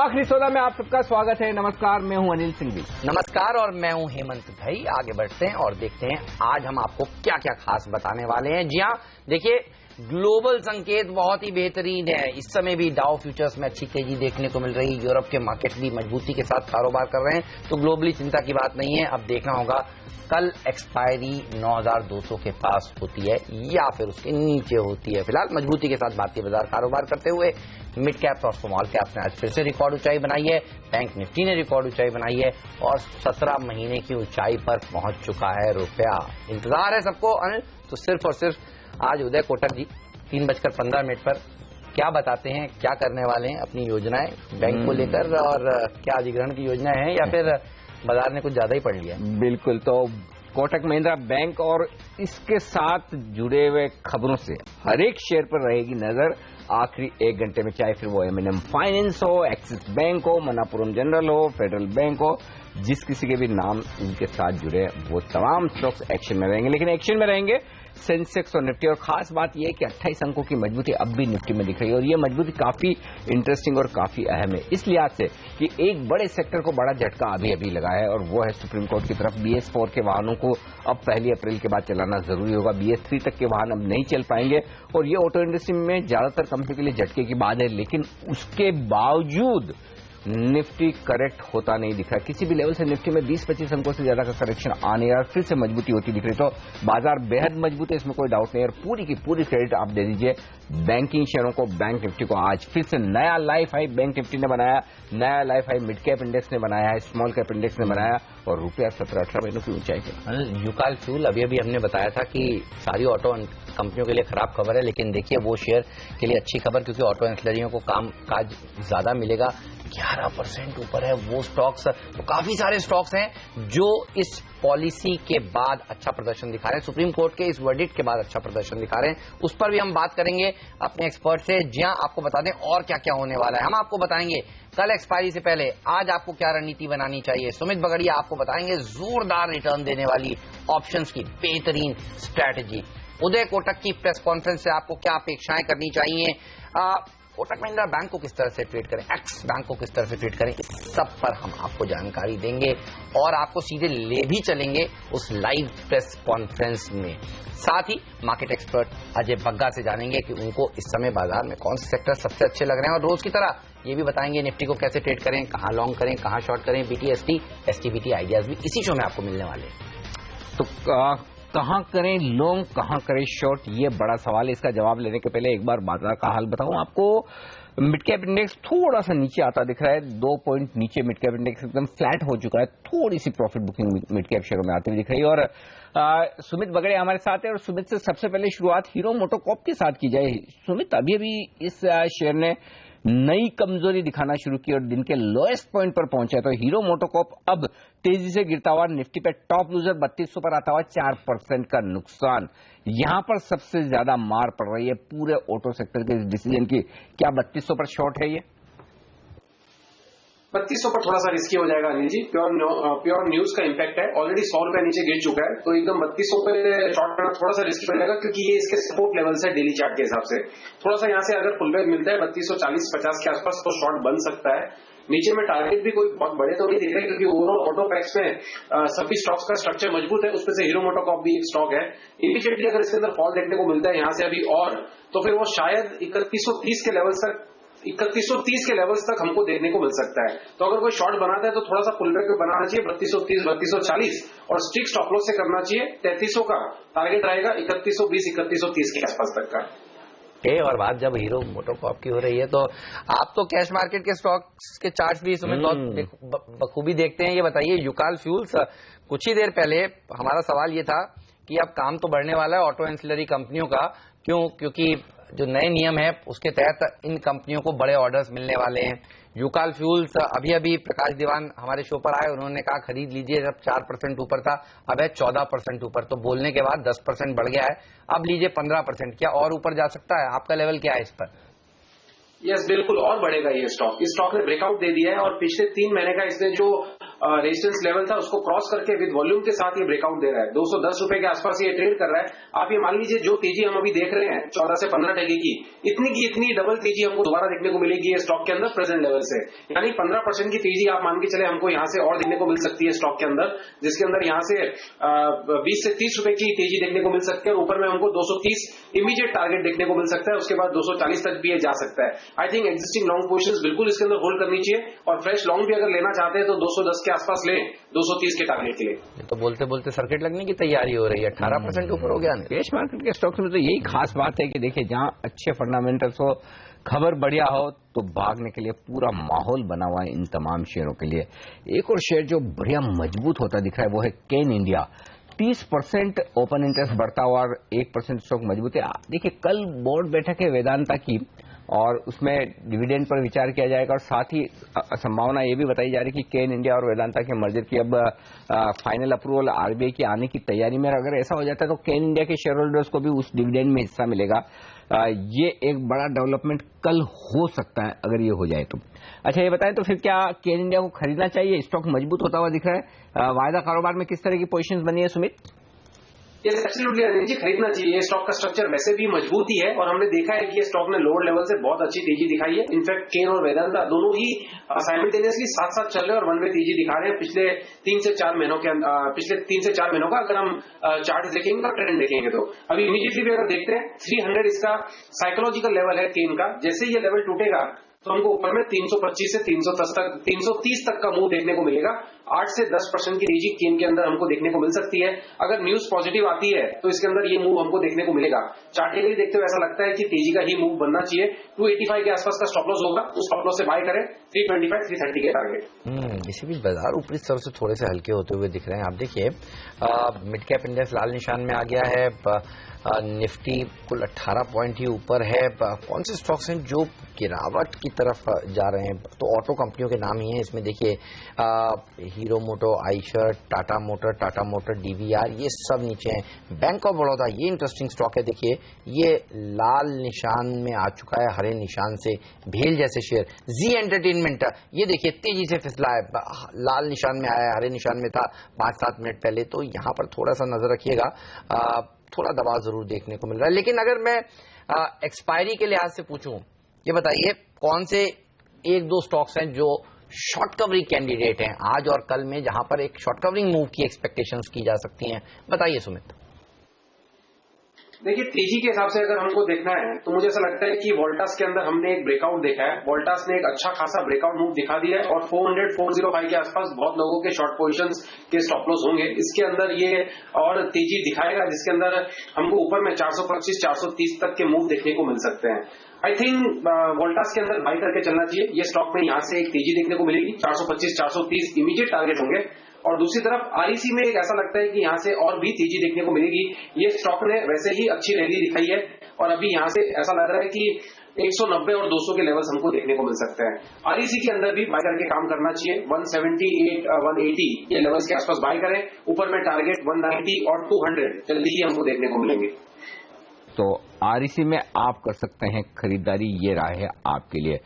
आखिरी सौदा में आप सबका स्वागत है। नमस्कार, मैं हूं अनिल सिंघवी। नमस्कार और मैं हूं हेमंत भाई। आगे बढ़ते हैं और देखते हैं आज हम आपको क्या क्या खास बताने वाले हैं। जी हां, देखिए ग्लोबल संकेत बहुत ही बेहतरीन है। इस समय भी डाउ फ्यूचर्स में अच्छी तेजी देखने को मिल रही है। यूरोप के मार्केट भी मजबूती के साथ कारोबार कर रहे हैं, तो ग्लोबली चिंता की बात नहीं है। अब देखना होगा कल एक्सपायरी 9200 के पास होती है या फिर उसके नीचे होती है। फिलहाल मजबूती के साथ भारतीय बाजार कारोबार करते हुए मिड कैप और स्मॉल कैप ने आज फिर से रिकॉर्ड ऊंचाई बनाई है। बैंक निफ्टी ने रिकॉर्ड ऊंचाई बनाई है और 17 महीने की ऊंचाई पर पहुंच चुका है रुपया। इंतजार है सबको अनिल, तो सिर्फ और सिर्फ आज उदय कोटक जी 3:15 पर क्या बताते हैं, क्या करने वाले हैं, अपनी योजनाएं बैंक को लेकर, और क्या अधिग्रहण की योजनाएं हैं या फिर बाजार ने कुछ ज्यादा ही पढ़ लिया। बिल्कुल, तो कोटक महिंद्रा बैंक और इसके साथ जुड़े हुए खबरों से हर एक शेयर पर रहेगी नजर आखिरी 1 घंटे में, चाहे फिर वो M&M फाइनेंस हो, एक्सिस बैंक हो, मनापुरम जनरल हो, फेडरल बैंक हो, जिस किसी के भी नाम इनके साथ जुड़े वो तमाम स्टॉक्स एक्शन में रहेंगे। लेकिन एक्शन में रहेंगे सेंसेक्स और निफ्टी, और खास बात यह है कि 28 अंकों की मजबूती अब भी निफ्टी में दिख रही है, और ये मजबूती काफी इंटरेस्टिंग और काफी अहम है इस लिहाज से कि एक बड़े सेक्टर को बड़ा झटका अभी अभी लगा है, और वो है सुप्रीम कोर्ट की तरफ BS4 के वाहनों को अब 1 अप्रैल के बाद चलाना जरूरी होगा। BS3 तक के वाहन अब नहीं चल पाएंगे, और ये ऑटो इंडस्ट्री में ज्यादातर कंपनी के लिए झटके की बात है। लेकिन उसके बावजूद निफ्टी करेक्ट होता नहीं दिख रहा। किसी भी लेवल से निफ्टी में 20-25 अंकों से ज्यादा का करेक्शन आने और फिर से मजबूती होती दिख रही। तो बाजार बेहद मजबूत है, इसमें कोई डाउट नहीं है, और पूरी की पूरी क्रेडिट आप दे दीजिए बैंकिंग शेयरों को, बैंक निफ्टी को। आज फिर से नया लाइफ हाई बैंक निफ्टी ने बनाया, नया life high mid cap index ने बनाया है, स्मॉल कैप इंडेक्स ने बनाया, और रुपया 17-18 महीनों की ऊंचाई पर। यूकाल फ्यूल अभी अभी हमने बताया था कि सारी ऑटो कंपनियों के लिए खराब खबर है, लेकिन देखिए वो शेयर के लिए अच्छी खबर, क्योंकि ऑटो एंसिलरियों को काम काज ज्यादा मिलेगा। 11% ऊपर है वो स्टॉक्स। तो काफी सारे स्टॉक्स हैं जो इस पॉलिसी के बाद अच्छा प्रदर्शन दिखा रहे हैं, सुप्रीम कोर्ट के इस वर्डिक्ट के बाद अच्छा प्रदर्शन दिखा रहे हैं। उस पर भी हम बात करेंगे अपने एक्सपर्ट से। जी हां, आपको बता दें और क्या क्या होने वाला है। हम आपको बताएंगे कल एक्सपायरी से पहले आज आपको क्या रणनीति बनानी चाहिए। सुमित बगड़िया आपको बताएंगे जोरदार रिटर्न देने वाली ऑप्शंस की बेहतरीन स्ट्रैटेजी। उदय कोटक की प्रेस कॉन्फ्रेंस से आपको क्या अपेक्षाएं करनी चाहिए। कोटक महिंद्रा बैंक को किस तरह से ट्रीट करें, एक्स बैंक को किस तरह से ट्रीट करें, इस सब पर हम आपको जानकारी देंगे और आपको सीधे ले भी चलेंगे उस लाइव प्रेस कॉन्फ्रेंस में। साथ ही मार्केट एक्सपर्ट अजय बग्गा से जानेंगे कि उनको इस समय बाजार में कौन से सेक्टर सबसे अच्छे लग रहे हैं, और रोज की तरह ये भी बताएंगे निफ्टी को कैसे ट्रेड करें, कहां लॉन्ग करें, कहां शॉर्ट करें। BTST STBT आइडियाज भी इसी शो में आपको मिलने वाले हैं। तो कहां करें लॉन्ग, कहां करें शॉर्ट, ये बड़ा सवाल है। इसका जवाब लेने के पहले एक बार बाजार का हाल बताऊं आपको। मिड कैप इंडेक्स थोड़ा सा नीचे आता दिख रहा है, 2 पॉइंट नीचे मिड कैप इंडेक्स एकदम फ्लैट हो चुका है। थोड़ी सी प्रॉफिट बुकिंग मिड कैप शेयरों में आती हुई दिख रही है। और सुमित बगड़े हमारे साथ है, और सुमित से सबसे पहले शुरुआत हीरो मोटोकॉर्प के साथ की जाए। सुमित, अभी अभी इस शेयर ने नई कमजोरी दिखाना शुरू की और दिन के लोएस्ट पॉइंट पर पहुंचा है। तो हीरो मोटोकॉर्प अब तेजी से गिरता हुआ, निफ्टी पे टॉप लूजर 3200 पर आता हुआ, 4% का नुकसान। यहां पर सबसे ज्यादा मार पड़ रही है पूरे ऑटो सेक्टर के डिसीजन की। क्या 3200 पर शॉर्ट है ये? 3200 पर थोड़ा सा रिस्की हो जाएगा अनिल जी। प्योर न्यूज का इम्पैक्ट है, ऑलरेडी 100 रुपए नीचे गिर चुका है, तो एकदम 3200 पे शॉर्ट करना थोड़ा सा रिस्की हो जाएगा, क्योंकि ये इसके सपोर्ट लेवल्स है डेली चार्ट के हिसाब से। थोड़ा सा यहाँ से अगर पुल बैक मिलता है 3240-50 के आसपास तो शॉर्ट बन सकता है। नीचे में टारगेट भी कोई बहुत बड़े तो नहीं दिख रहे, क्योंकि ओवरऑल ऑटो पैक्स में सभी स्टॉक्स का स्ट्रक्चर मजबूत है। उसमें से हीरो मोटोकॉर्प भी एक स्टॉक है। इमीडिएटली अगर इसके अंदर फॉल देखने को मिलता है यहाँ से अभी और, तो फिर वो शायद 3130 के लेवल तक, 3130 के लेवल्स तक हमको देखने को मिल सकता है। तो अगर कोई शॉर्ट बनाता है तो थोड़ा सा पुल बैक बनाना चाहिए 3230, 3240, और स्ट्रिक्ट स्टॉप लॉस से करना चाहिए। 3300 का टारगेट रहेगा, 3120, 3130 के आसपास तक का। और बात जब हीरो मोटोकॉर्प की हो रही है, तो आप तो कैश मार्केट के स्टॉक्स के चार्ट भी इसमें बहुत बखूबी देखते हैं। ये बताइए, यूकाल फ्यूल्स, कुछ ही देर पहले हमारा सवाल ये था कि अब काम तो बढ़ने वाला है ऑटो एंसिलरी कंपनियों का, क्योंकि जो नए नियम है उसके तहत इन कंपनियों को बड़े ऑर्डर्स मिलने वाले हैं। यूकाल फ्यूल्स अभी अभी प्रकाश दीवान हमारे शो पर आए, उन्होंने कहा खरीद लीजिए, जब 4% ऊपर था, अब है 14% ऊपर, तो बोलने के बाद 10% बढ़ गया है, अब लीजिए 15%। क्या और ऊपर जा सकता है? आपका लेवल क्या है इस पर? यस, बिल्कुल और बढ़ेगा ये स्टॉक। इस स्टॉक ने ब्रेकआउट दे दिया है, और पिछले 3 महीने का इसने जो रेजिस्टेंस लेवल था उसको क्रॉस करके विद वॉल्यूम के साथ ये ब्रेकआउट दे रहा है। 210 रुपए के आसपास ये ट्रेड कर रहा है। आप ये मान लीजिए जो तेजी हम अभी देख रहे हैं 14 से 15 टके की इतनी डबल तेजी हमको दोबारा देखने को मिलेगी ये स्टॉक के अंदर प्रेजेंट लेवल से, यानी 15% की तेजी आप मान के चले हमको यहां से और देखने को मिल सकती है स्टॉक के अंदर, जिसके अंदर यहां से 20 से 30 रुपए की तेजी देखने को मिल सकती है और ऊपर में हमको 230 इमीडिएट टारगेट देखने को मिल सकता है। उसके बाद 240 तक भी ये जा सकता है। I think existing long positions बिल्कुल इसके अंदर होल्ड करनी चाहिए और फ्रेश लॉन्ग भी अगर लेना चाहते हैं तो 210 के आसपास लें 230 के टारगेट के लिए। तो बोलते बोलते सर्किट लगने की तैयारी हो रही है, 18% ऊपर हो गया। कैश मार्केट के स्टॉक्स में तो यही खास बात है कि देखिए जहां अच्छे फंडामेंटल्स हो, खबर बढ़िया हो, तो भागने के लिए पूरा माहौल बना हुआ है इन तमाम शेयरों के लिए। एक और शेयर जो बढ़िया मजबूत होता दिख रहा है वो है केन इंडिया। 30% ओपन इंटरेस्ट बढ़ता हुआ और 1% स्टॉक मजबूत है। देखिए कल बोर्ड बैठक है वेदांता की और उसमें डिविडेंड पर विचार किया जाएगा और साथ ही संभावना ये भी बताई जा रही है कि केन इंडिया और वेदांता के मर्जर की अब फाइनल अप्रूवल आरबीआई की आने की तैयारी में। अगर ऐसा हो जाता है तो केन इंडिया के शेयर होल्डर्स को भी उस डिविडेंड में हिस्सा मिलेगा। ये एक बड़ा डेवलपमेंट कल हो सकता है अगर ये हो जाए तो। अच्छा ये बताएं तो फिर क्या केन इंडिया को खरीदना चाहिए? स्टॉक मजबूत होता हुआ दिख रहा है। वायदा कारोबार में किस तरह की पोजीशंस बनी है सुमित? यस एब्सोल्युटली अनिल जी, खरीदना चाहिए। ये स्टॉक का स्ट्रक्चर वैसे भी मजबूत ही है और हमने देखा है कि ये स्टॉक ने लोअर लेवल से बहुत अच्छी तेजी दिखाई है। इनफैक्ट केन और वेदांता दोनों ही साइमल्टेनियसली साथ साथ चल रहे हैं और वन वे तेजी दिखा रहे हैं पिछले 3 से 4 महीनों का अगर हम चार्ट देखेंगे ट्रेंड देखेंगे तो अभी इमीडिएटली भी अगर देखते हैं 300 इसका साइकोलॉजिकल लेवल है केन का। जैसे ये लेवल टूटेगा तो हमको ऊपर में 325 से 330 तक का मूव देखने को मिलेगा। 8 से 10% की तेजी केन के अंदर हमको देखने को मिल सकती है। अगर न्यूज पॉजिटिव आती है तो इसके अंदर ये मूव हमको देखने को मिलेगा। चार्टिकली देखते हुए ऐसा लगता है कि तेजी का ही मूव बनना चाहिए। 285 के आसपास का स्टॉप लॉस होगा, उस स्टॉप लॉस से बाय करें। 325 330 के टारगेट। इसी बीच बाजार ऊपरी स्तर से थोड़े से हल्के होते हुए दिख रहे हैं। आप देखिए मिड कैप इंडेक्स लाल निशान में आ गया है। निफ्टी कुल 18 पॉइंट ही ऊपर है। कौन से स्टॉक्स हैं जो गिरावट की तरफ जा रहे हैं? तो ऑटो कंपनियों के नाम ही हैं इसमें। देखिए हीरो मोटो, आइशर, टाटा मोटर, डीवीआर, ये सब नीचे हैं। बैंक ऑफ बड़ौदा ये इंटरेस्टिंग स्टॉक है। देखिए ये लाल निशान में आ चुका है, हरे निशान से भेल जैसे शेयर। जी एंटरटेनमेंट ये देखिए तेजी से फिसला है, लाल निशान में आया है, हरे निशान में था 5-7 मिनट पहले। तो यहां पर थोड़ा सा नजर रखिएगा, थोड़ा दबाव जरूर देखने को मिल रहा है। लेकिन अगर मैं एक्सपायरी के लिहाज से पूछूं, ये बताइए कौन से 1-2 स्टॉक्स हैं जो शॉर्ट कवरिंग कैंडिडेट हैं आज और कल में, जहां पर एक शॉर्ट कवरिंग मूव की एक्सपेक्टेशंस की जा सकती हैं? बताइए सुमित। देखिए तेजी के हिसाब से अगर हमको देखना है तो मुझे ऐसा लगता है कि वोल्टास के अंदर हमने एक ब्रेकआउट देखा है। वोल्टास ने एक अच्छा खासा ब्रेकआउट मूव दिखा दिया है और 405 के आसपास बहुत लोगों के शॉर्ट पोजीशंस के स्टॉप लॉस होंगे। इसके अंदर ये और तेजी दिखाएगा जिसके अंदर हमको ऊपर में 425 430 तक के मूव देखने को मिल सकते हैं। आई थिंक वोल्टास के अंदर बाई करके चलना चाहिए। ये स्टॉक में यहां से एक तेजी देखने को मिलेगी। 425 430 इमीडिएट टारगेट होंगे और दूसरी तरफ आरईसी में एक ऐसा लगता है कि यहां से और भी तेजी देखने को मिलेगी। ये स्टॉक ने वैसे ही अच्छी रैली दिखाई है और अभी यहां से ऐसा लग रहा है कि 190 और 200 के लेवल्स हमको देखने को मिल सकते हैं। आरईसी के अंदर भी बाय करके काम करना चाहिए। 178 180 ये लेवल्स के आसपास बाय करें। ऊपर में टारगेट 190 और 200 जल्दी ही हमको देखने को मिलेंगे। तो आरईसी में आप कर सकते हैं खरीदारी, ये राय है आपके लिए।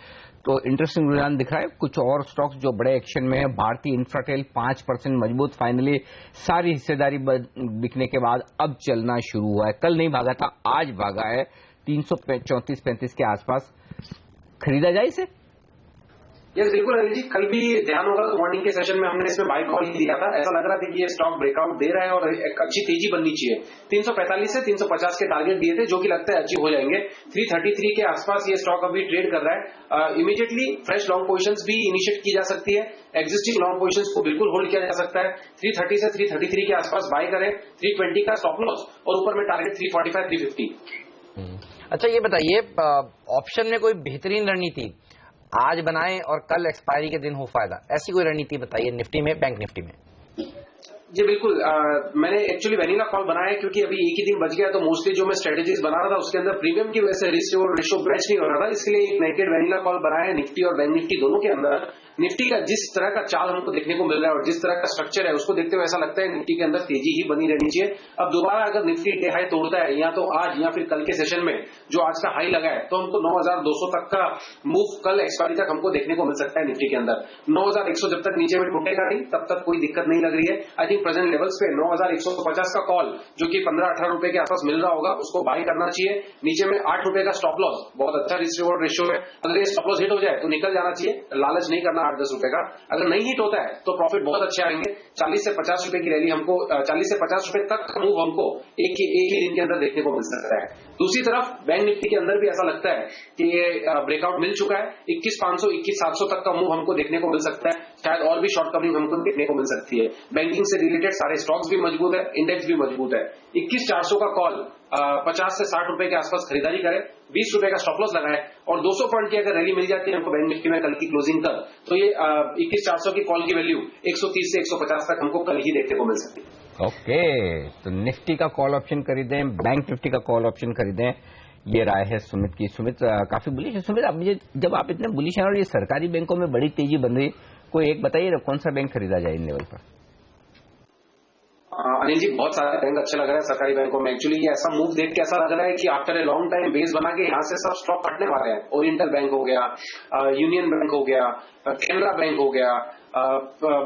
तो इंटरेस्टिंग रुझान दिख रहा है। कुछ और स्टॉक्स जो बड़े एक्शन में है, भारतीय इंफ्राटेल 5% मजबूत, फाइनली सारी हिस्सेदारी बिकने के बाद अब चलना शुरू हुआ है। कल नहीं भागा था, आज भागा है 334-35 के आसपास। खरीदा जाए इसे? यस बिल्कुल अनिल जी, कल भी ध्यान होगा तो मॉर्निंग के सेशन में हमने इसमें बाय कॉल दिया था। ऐसा लग रहा था कि ये स्टॉक ब्रेकआउट दे रहा है और एक अच्छी तेजी बननी चाहिए। 345 से 350 के टारगेट दिए थे जो कि लगता है अचीव हो जाएंगे। 333 के आसपास ये स्टॉक अभी ट्रेड कर रहा है। इमीडिएटली फ्रेश लॉन्ग पोजीशंस भी इनिशिएट की जा सकती है। एक्जिस्टिंग लॉन्ग पोजीशंस को बिल्कुल होल्ड किया जा सकता है। 330 से 333 के आसपास बाय करें। 320 का स्टॉप लॉस और ऊपर में टारगेट 345 350। अच्छा ये बताइए ऑप्शन में कोई बेहतरीन रणनीति आज बनाएं और कल एक्सपायरी के दिन हो फायदा, ऐसी कोई रणनीति बताइए निफ्टी में, बैंक निफ्टी में। जी बिल्कुल, मैंने एक्चुअली वेनिला कॉल बनाया है क्योंकि अभी एक ही दिन बच गया तो मोस्टली जो मैं स्ट्रेटेजीज बना रहा था उसके अंदर प्रीमियम की वजह से रिस्क और रेशो मैच नहीं हो रहा था। इसके लिए एक नेकेड वेनिला कॉल बनाया है निफ्टी और बैंक निफ्टी दोनों के अंदर। निफ्टी का जिस तरह का चाल हमको देखने को मिल रहा है और जिस तरह का स्ट्रक्चर है उसको देखते हुए ऐसा लगता है निफ्टी के अंदर तेजी ही बनी रहनी चाहिए। अब दोबारा अगर निफ्टी डे हाई तोड़ता है या तो आज या फिर कल के सेशन में जो आज का हाई लगा है तो हमको 9,200 तक का मूव कल एक्सपायरी तक हमको देखने को मिल सकता है निफ्टी के अंदर। 9,100 जब तक नीचे में टूटेगा नहीं तब तक कोई दिक्कत नहीं लग रही है। आई थिंक प्रेजेंट लेवल्स पे 9,150 का कॉल जो कि 15-18 रुपए के आसपास मिल रहा होगा उसको बाय करना चाहिए। नीचे में 8 रुपए का स्टॉप लॉस, बहुत अच्छा रिस्क रिवॉर्ड रेशियो है। अगर ये स्टॉप लॉस हिट हो जाए तो निकल जाना चाहिए, लालच नहीं करना 8-10 रुपए का। अगर नहीं हिट होता है तो प्रॉफिट बहुत अच्छे आएंगे। 40 से 50 रुपए की रैली हमको 40 से 50 रुपए तक का मूव हमको एक ही दिन के अंदर देखने को मिल सकता है। दूसरी तरफ बैंक निफ्टी के अंदर भी ऐसा लगता है कि ये ब्रेकआउट मिल चुका है। 21,500 21,700 तक का मूव हमको देखने को मिल सकता है। शायद और भी शॉर्ट कवरिंग हमको देखने को मिल सकती है। बैंकिंग से रिलेटेड सारे स्टॉक्स भी मजबूत है, इंडेक्स भी मजबूत है। 21,400 का कॉल 50 से 60 रुपए के आसपास खरीदारी करें, 20 रुपए का स्टॉप लॉस लगाए और 200 पॉइंट की अगर रैली मिल जाती है हमको बैंक निफ्टी में कल की क्लोजिंग तक तो ये 21,400 की कॉल की वैल्यू 130 से 150 तक हमको कल ही देखने को मिल सकती है। ओके, तो निफ्टी का कॉल ऑप्शन खरीदें, बैंक निफ्टी का कॉल ऑप्शन खरीदें, ये राय है सुमित की। सुमित काफी बुलिश है। सुमित, आप मुझे जब आप इतने बुलिश हैं और ये सरकारी बैंकों में बड़ी तेजी बन रही, कोई एक बताइए कौन सा बैंक खरीदा जाए इन लेवल पर? अनिल जी, बहुत सारे बैंक अच्छे लग रहे हैं सरकारी बैंकों में। एक्चुअली ये ऐसा मूव देख के ऐसा लग रहा है कि after a long time base बना के यहाँ से सब स्टॉक हटने वाले हैं। ओरिएंटल बैंक हो गया, यूनियन बैंक हो गया, कैनरा बैंक हो गया,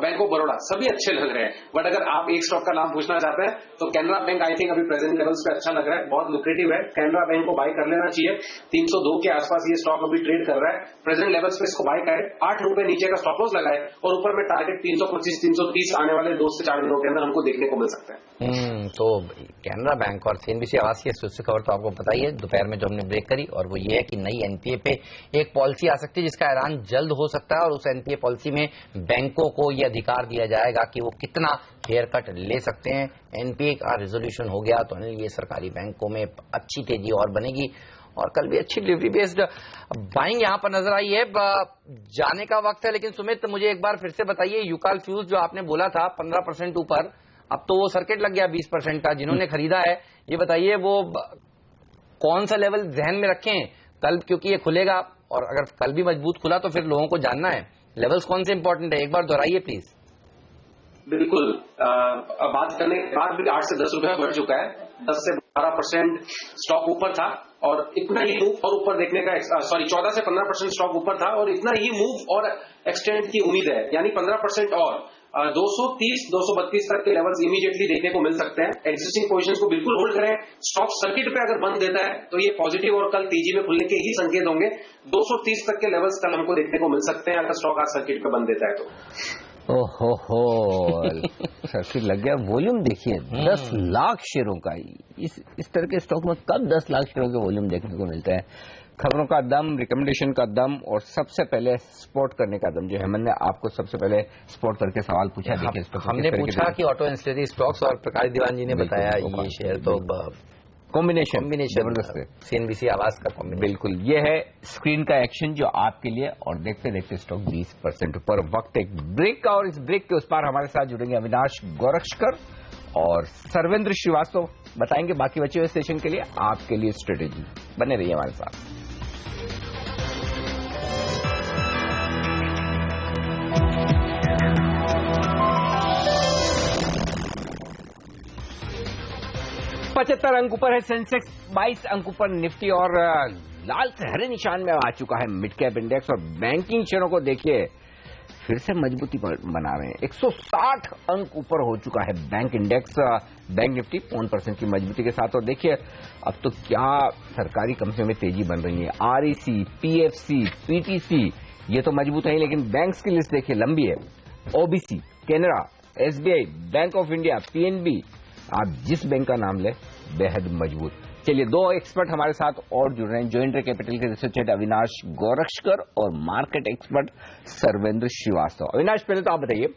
बैंक ऑफ बड़ौदा, सभी अच्छे लग रहे हैं। बट अगर आप एक स्टॉक का नाम पूछना चाहते हैं तो कैनरा बैंक आई थिंक अभी प्रेजेंट लेवल्स पे अच्छा लग रहा है, बहुत लुक्रेटिव है। कैनरा बैंक को बाय कर लेना चाहिए। 302 के आसपास ये स्टॉक अभी ट्रेड कर रहा है। प्रेजेंट लेवल्स पे इसको बाय करें, 8 रुपए नीचे का स्टॉप लॉस लगाए और ऊपर में टारगेट 325 330 आने वाले 2 से 4 दिनों के अंदर हमको देखने को मिल सकता है। तो कैनरा बैंक और सीएनबीसी आवास की सूची खबर तो आपको पता ही है दोपहर में जो हमने ब्रेक करी, और वो ये है कि नई एनपीए पे एक पॉलिसी आ सकती है जिसका ऐलान जल्द हो सकता है और उस एनपीए पॉलिसी में बैंकों को ये अधिकार दिया जाएगा कि वो कितना हेयर कट ले सकते हैं। एनपीए का रिजोल्यूशन हो गया तो ये सरकारी बैंकों में अच्छी तेजी और बनेगी और कल भी अच्छी डिलीवरी बेस्ड बाइंग यहां पर नजर आई है। जाने का वक्त है, लेकिन सुमित मुझे एक बार फिर से बताइए, यूकाल फ्यूज जो आपने बोला था 15% ऊपर, अब तो वो सर्किट लग गया 20% का। जिन्होंने खरीदा है ये बताइए वो कौन सा लेवल ध्यान में रखें कल, क्योंकि ये खुलेगा और अगर कल भी मजबूत खुला तो फिर लोगों को जानना है लेवल्स कौन से इंपॉर्टेंट है, एक बार दोहराइए प्लीज। बिल्कुल, बात करने के बाद भी 8 से 10 रुपए बढ़ चुका है। 10 से 12% स्टॉक ऊपर था और इतना ही मूव और ऊपर देखने का 14 से 15% स्टॉक ऊपर था और इतना ही मूव और एक्सटेंड की उम्मीद है, यानी 15% और 230 232 तक के लेवल्स इमीडिएटली देखने को मिल सकते हैं। एग्जिस्टिंग पोजीशंस को बिल्कुल होल्ड करें। स्टॉक सर्किट पे अगर बंद देता है तो ये पॉजिटिव और कल तेजी में खुलने के ही संकेत होंगे। 230 तक के लेवल्स कल हमको देखने को मिल सकते हैं अगर स्टॉक आज सर्किट पे बंद देता है तो। ओहो सर्किट लग गया। वॉल्यूम देखिए 10 लाख शेयरों का। इस तरह के स्टॉक में कब 10 लाख शेयरों के वॉल्यूम देखने को मिलता है। खबरों का दम, रिकमेंडेशन का दम और सबसे पहले स्पॉट करने का दम। जो हेमंत ने आपको सबसे पहले स्पॉट करके सवाल पूछा, देखिए हमने पूछा कि ऑटो एंसिलरी स्टॉक्स और प्रकाश दीवान जी ने बताया ये शेयर तो कॉम्बिनेशन जबरदस्त है, सीएनबीसी आवास का कॉम्बिनेशन। बिल्कुल, ये है स्क्रीन का एक्शन जो आपके लिए, और देखते देखते स्टॉक 20% ऊपर। वक्त एक ब्रेक का, और इस ब्रेक के उस पार हमारे साथ जुड़ेंगे अविनाश गोरक्षकर और सर्वेंद्र श्रीवास्तव। बताएंगे बाकी बचे हुए सेशन के लिए आपके लिए स्ट्रेटेजी। बने रहिए हमारे साथ। पचहत्तर अंक ऊपर है सेंसेक्स, 22 अंक ऊपर निफ्टी, और लाल से हरे निशान में आ चुका है मिड कैप इंडेक्स। और बैंकिंग शेयरों को देखिए फिर से मजबूती बना रहे हैं। 160 अंक ऊपर हो चुका है बैंक इंडेक्स, बैंक निफ्टी 1% की मजबूती के साथ। और देखिए अब तो क्या सरकारी कंपनियों में तेजी बन रही है। आरईसी, पीएफसी, पीटीसी ये तो मजबूत है, लेकिन बैंक्स की लिस्ट देखिए लंबी है। OBC, Canara, SBI, bank of India, PNB, आप जिस बैंक का नाम ले बेहद मजबूत। चलिए दो एक्सपर्ट हमारे साथ और जुड़ रहे हैं। जॉइंट कैपिटल के रिसर्च हेड अविनाश गोरक्षकर और मार्केट एक्सपर्ट सर्वेंद्र श्रीवास्तव। अविनाश, पहले तो आप बताइए,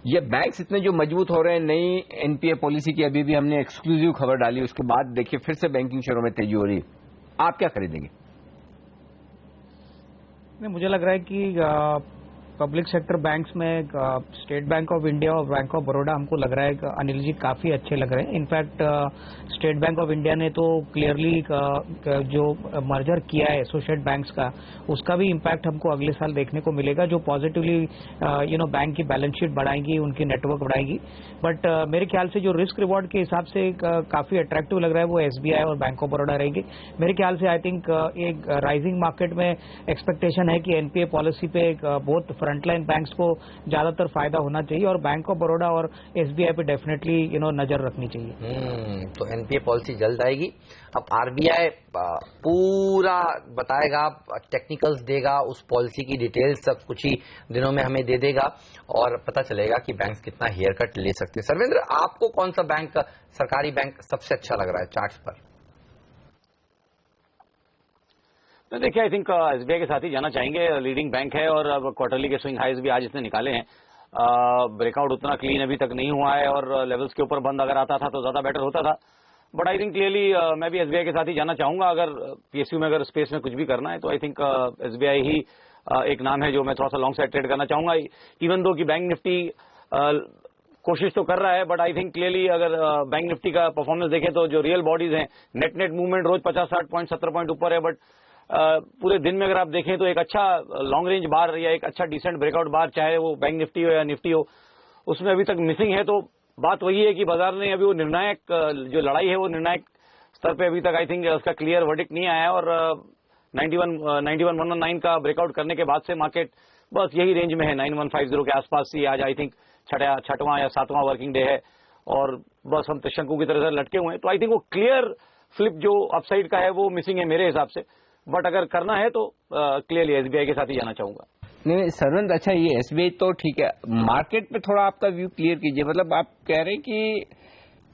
ये बैंक्स इतने जो मजबूत हो रहे हैं, नई एनपीए पॉलिसी की अभी भी हमने एक्सक्लूसिव खबर डाली, उसके बाद देखिए फिर से बैंकिंग शेयरों में तेजी हो रही, आप क्या खरीदेंगे? मुझे लग रहा है कि पब्लिक सेक्टर बैंक्स में स्टेट बैंक ऑफ इंडिया और बैंक ऑफ बड़ौदा हमको लग रहा है कि अनिल जी काफी अच्छे लग रहे हैं। In fact state bank of India ने तो क्लियरली जो मर्जर किया है एसोसिएट बैंक्स का, उसका भी इम्पैक्ट हमको अगले साल देखने को मिलेगा, जो पॉजिटिवली बैंक की बैलेंस शीट बढ़ाएंगी, उनकी नेटवर्क बढ़ाएगी। बट मेरे ख्याल से जो रिस्क रिवॉर्ड के हिसाब से काफी अट्रैक्टिव लग रहा है वो एसबीआई और बैंक ऑफ बड़ौदा रहेगी। मेरे ख्याल से आई थिंक एक राइजिंग मार्केट में एक्सपेक्टेशन है कि एनपीए पॉलिसी पे बहुत फ्रंटलाइन बैंक्स को ज्यादातर फायदा होना चाहिए और बैंक ऑफ बड़ौदा और एसबीआई पे डेफिनेटली नजर रखनी चाहिए। तो एनपीए पॉलिसी जल्द आएगी। अब आरबीआई पूरा बताएगा, टेक्निकल्स देगा, उस पॉलिसी की डिटेल्स सब कुछ ही दिनों में हमें दे देगा और पता चलेगा कि बैंक्स कितना हेयर कट ले सकते हैं। सर्वेंद्र, आपको कौन सा बैंक, सरकारी बैंक सबसे अच्छा लग रहा है चार्ट्स पर? देखिए, आई थिंक एसबीआई के साथ ही जाना चाहेंगे। लीडिंग बैंक है और अब क्वार्टरली के स्विंग हाइज भी आज इसने निकाले हैं। ब्रेकआउट उतना क्लीन अभी तक नहीं हुआ है और लेवल्स के ऊपर बंद अगर आता था तो ज्यादा बेटर होता था। बट आई थिंक क्लियरली मैं भी एसबीआई के साथ ही जाना चाहूंगा। अगर पीएसयू में अगर स्पेस में कुछ भी करना है तो आई थिंक एसबीआई ही एक नाम है जो मैं थोड़ा सा लॉन्ग साइड ट्रेड करना चाहूंगा। इवन दो कि बैंक निफ्टी कोशिश तो कर रहा है, बट आई थिंक क्लियरली अगर बैंक निफ्टी का परफॉर्मेंस देखें तो जो रियल बॉडीज हैं, नेट मूवमेंट रोज 50-60 पॉइंट 70 पॉइंट ऊपर है, बट पूरे दिन में अगर आप देखें तो एक अच्छा लॉन्ग रेंज बार या एक अच्छा डिसेंट ब्रेकआउट बार, चाहे वो बैंक निफ्टी हो या निफ्टी हो, उसमें अभी तक मिसिंग है। तो बात वही है कि बाजार ने अभी वो निर्णायक जो लड़ाई है वो निर्णायक स्तर पे अभी तक आई थिंक उसका क्लियर वर्डिक्ट नहीं आया और 91,119 का ब्रेकआउट करने के बाद से मार्केट बस यही रेंज में है, 9150 के आसपास ही आज आई थिंक छठवां या सातवां वर्किंग डे है और बस हम शंकु की तरह से लटके हुए हैं। तो आई थिंक वो क्लियर फ्लिप जो अपसाइड का है वो मिसिंग है मेरे हिसाब से। बट अगर करना है तो क्लियरली एसबीआई के साथ ही जाना चाहूंगा। नहीं सरवंत, अच्छा ये एसबीआई तो ठीक है, मार्केट पे थोड़ा आपका व्यू क्लियर कीजिए। मतलब आप कह रहे हैं कि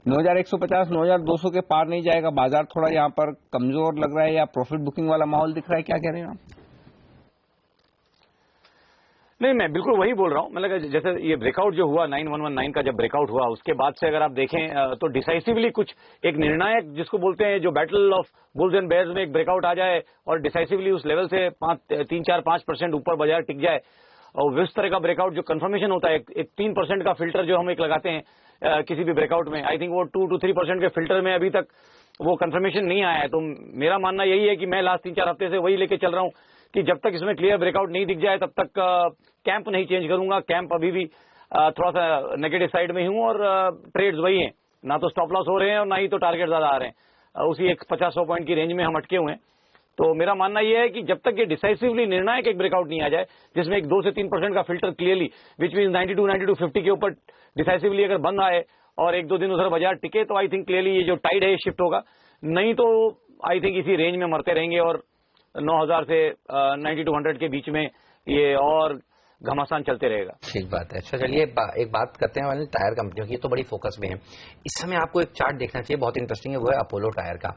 9150 9200 के पार नहीं जाएगा, बाजार थोड़ा यहाँ पर कमजोर लग रहा है या प्रॉफिट बुकिंग वाला माहौल दिख रहा है, क्या कह रहे हैं आप? नहीं, मैं बिल्कुल वही बोल रहा हूं। मतलब जैसे ये ब्रेकआउट जो हुआ 9119 का, जब ब्रेकआउट हुआ उसके बाद से अगर आप देखें तो डिसाइसिवली कुछ एक निर्णायक जिसको बोलते हैं जो battle of bulls and bears में एक ब्रेकआउट आ जाए और डिसाइसिवली उस लेवल से 3-4-5% ऊपर बाजार टिक जाए और इस तरह का ब्रेकआउट जो कंफर्मेशन होता है, एक 3% का फिल्टर जो हम एक लगाते हैं किसी भी ब्रेकआउट में, आई थिंक वो 2-3% के फिल्टर में अभी तक वो कंफर्मेशन नहीं आया है। तो मेरा मानना यही है कि मैं लास्ट 3-4 हफ्ते से वही लेके चल रहा हूं कि जब तक इसमें क्लियर ब्रेकआउट नहीं दिख जाए तब तक कैंप नहीं चेंज करूंगा। कैंप अभी भी थोड़ा सा नेगेटिव साइड में हूं और ट्रेड्स वही हैं, ना तो स्टॉप लॉस हो रहे हैं और ना ही तो टारगेट ज्यादा आ रहे हैं। उसी एक 50-100 पॉइंट की रेंज में हम अटके हुए हैं। तो मेरा मानना यह है कि जब तक ये डिसाइसिवली निर्णायक एक ब्रेकआउट नहीं आ जाए जिसमें एक 2 से 3% का फिल्टर क्लियरली विच मीन 92-9250 के ऊपर डिसाइसिवली अगर बंद आए और 1-2 दिन उधर बाजार टिके तो आई थिंक क्लियरली ये जो टाइड है ये शिफ्ट होगा। नहीं तो आई थिंक इसी रेंज में मरते रहेंगे और 9000 से 9200 के बीच में ये और घमासान चलते रहेगा। ठीक बात है। अच्छा चलिए एक बात करते हैं टायर कंपनियों की, तो बड़ी फोकस में है इस समय। आपको एक चार्ट देखना चाहिए, बहुत इंटरेस्टिंग है, वो है अपोलो टायर का।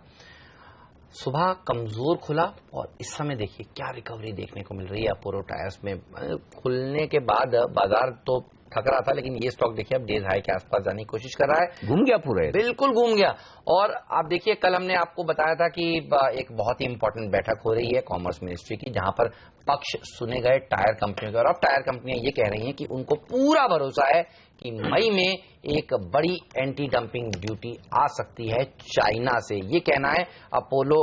सुबह कमजोर खुला और इस समय देखिए क्या रिकवरी देखने को मिल रही है अपोलो टायर्स में। खुलने के बाद बाजार तो थक रहा था, लेकिन ये स्टॉक देखिए अब डेज हाई के आसपास जाने की कोशिश कर रहा है। घूम गया पूरा, बिल्कुल घूम गया। और आप देखिए कल हमने आपको बताया था कि एक बहुत ही इंपॉर्टेंट बैठक हो रही है कॉमर्स मिनिस्ट्री की, जहां पर पक्ष सुने गए टायर कंपनियों के। और अब टायर कंपनियां ये कह रही हैं कि उनको पूरा भरोसा है कि मई में एक बड़ी एंटी डंपिंग ड्यूटी आ सकती है चाइना से। ये कहना है अपोलो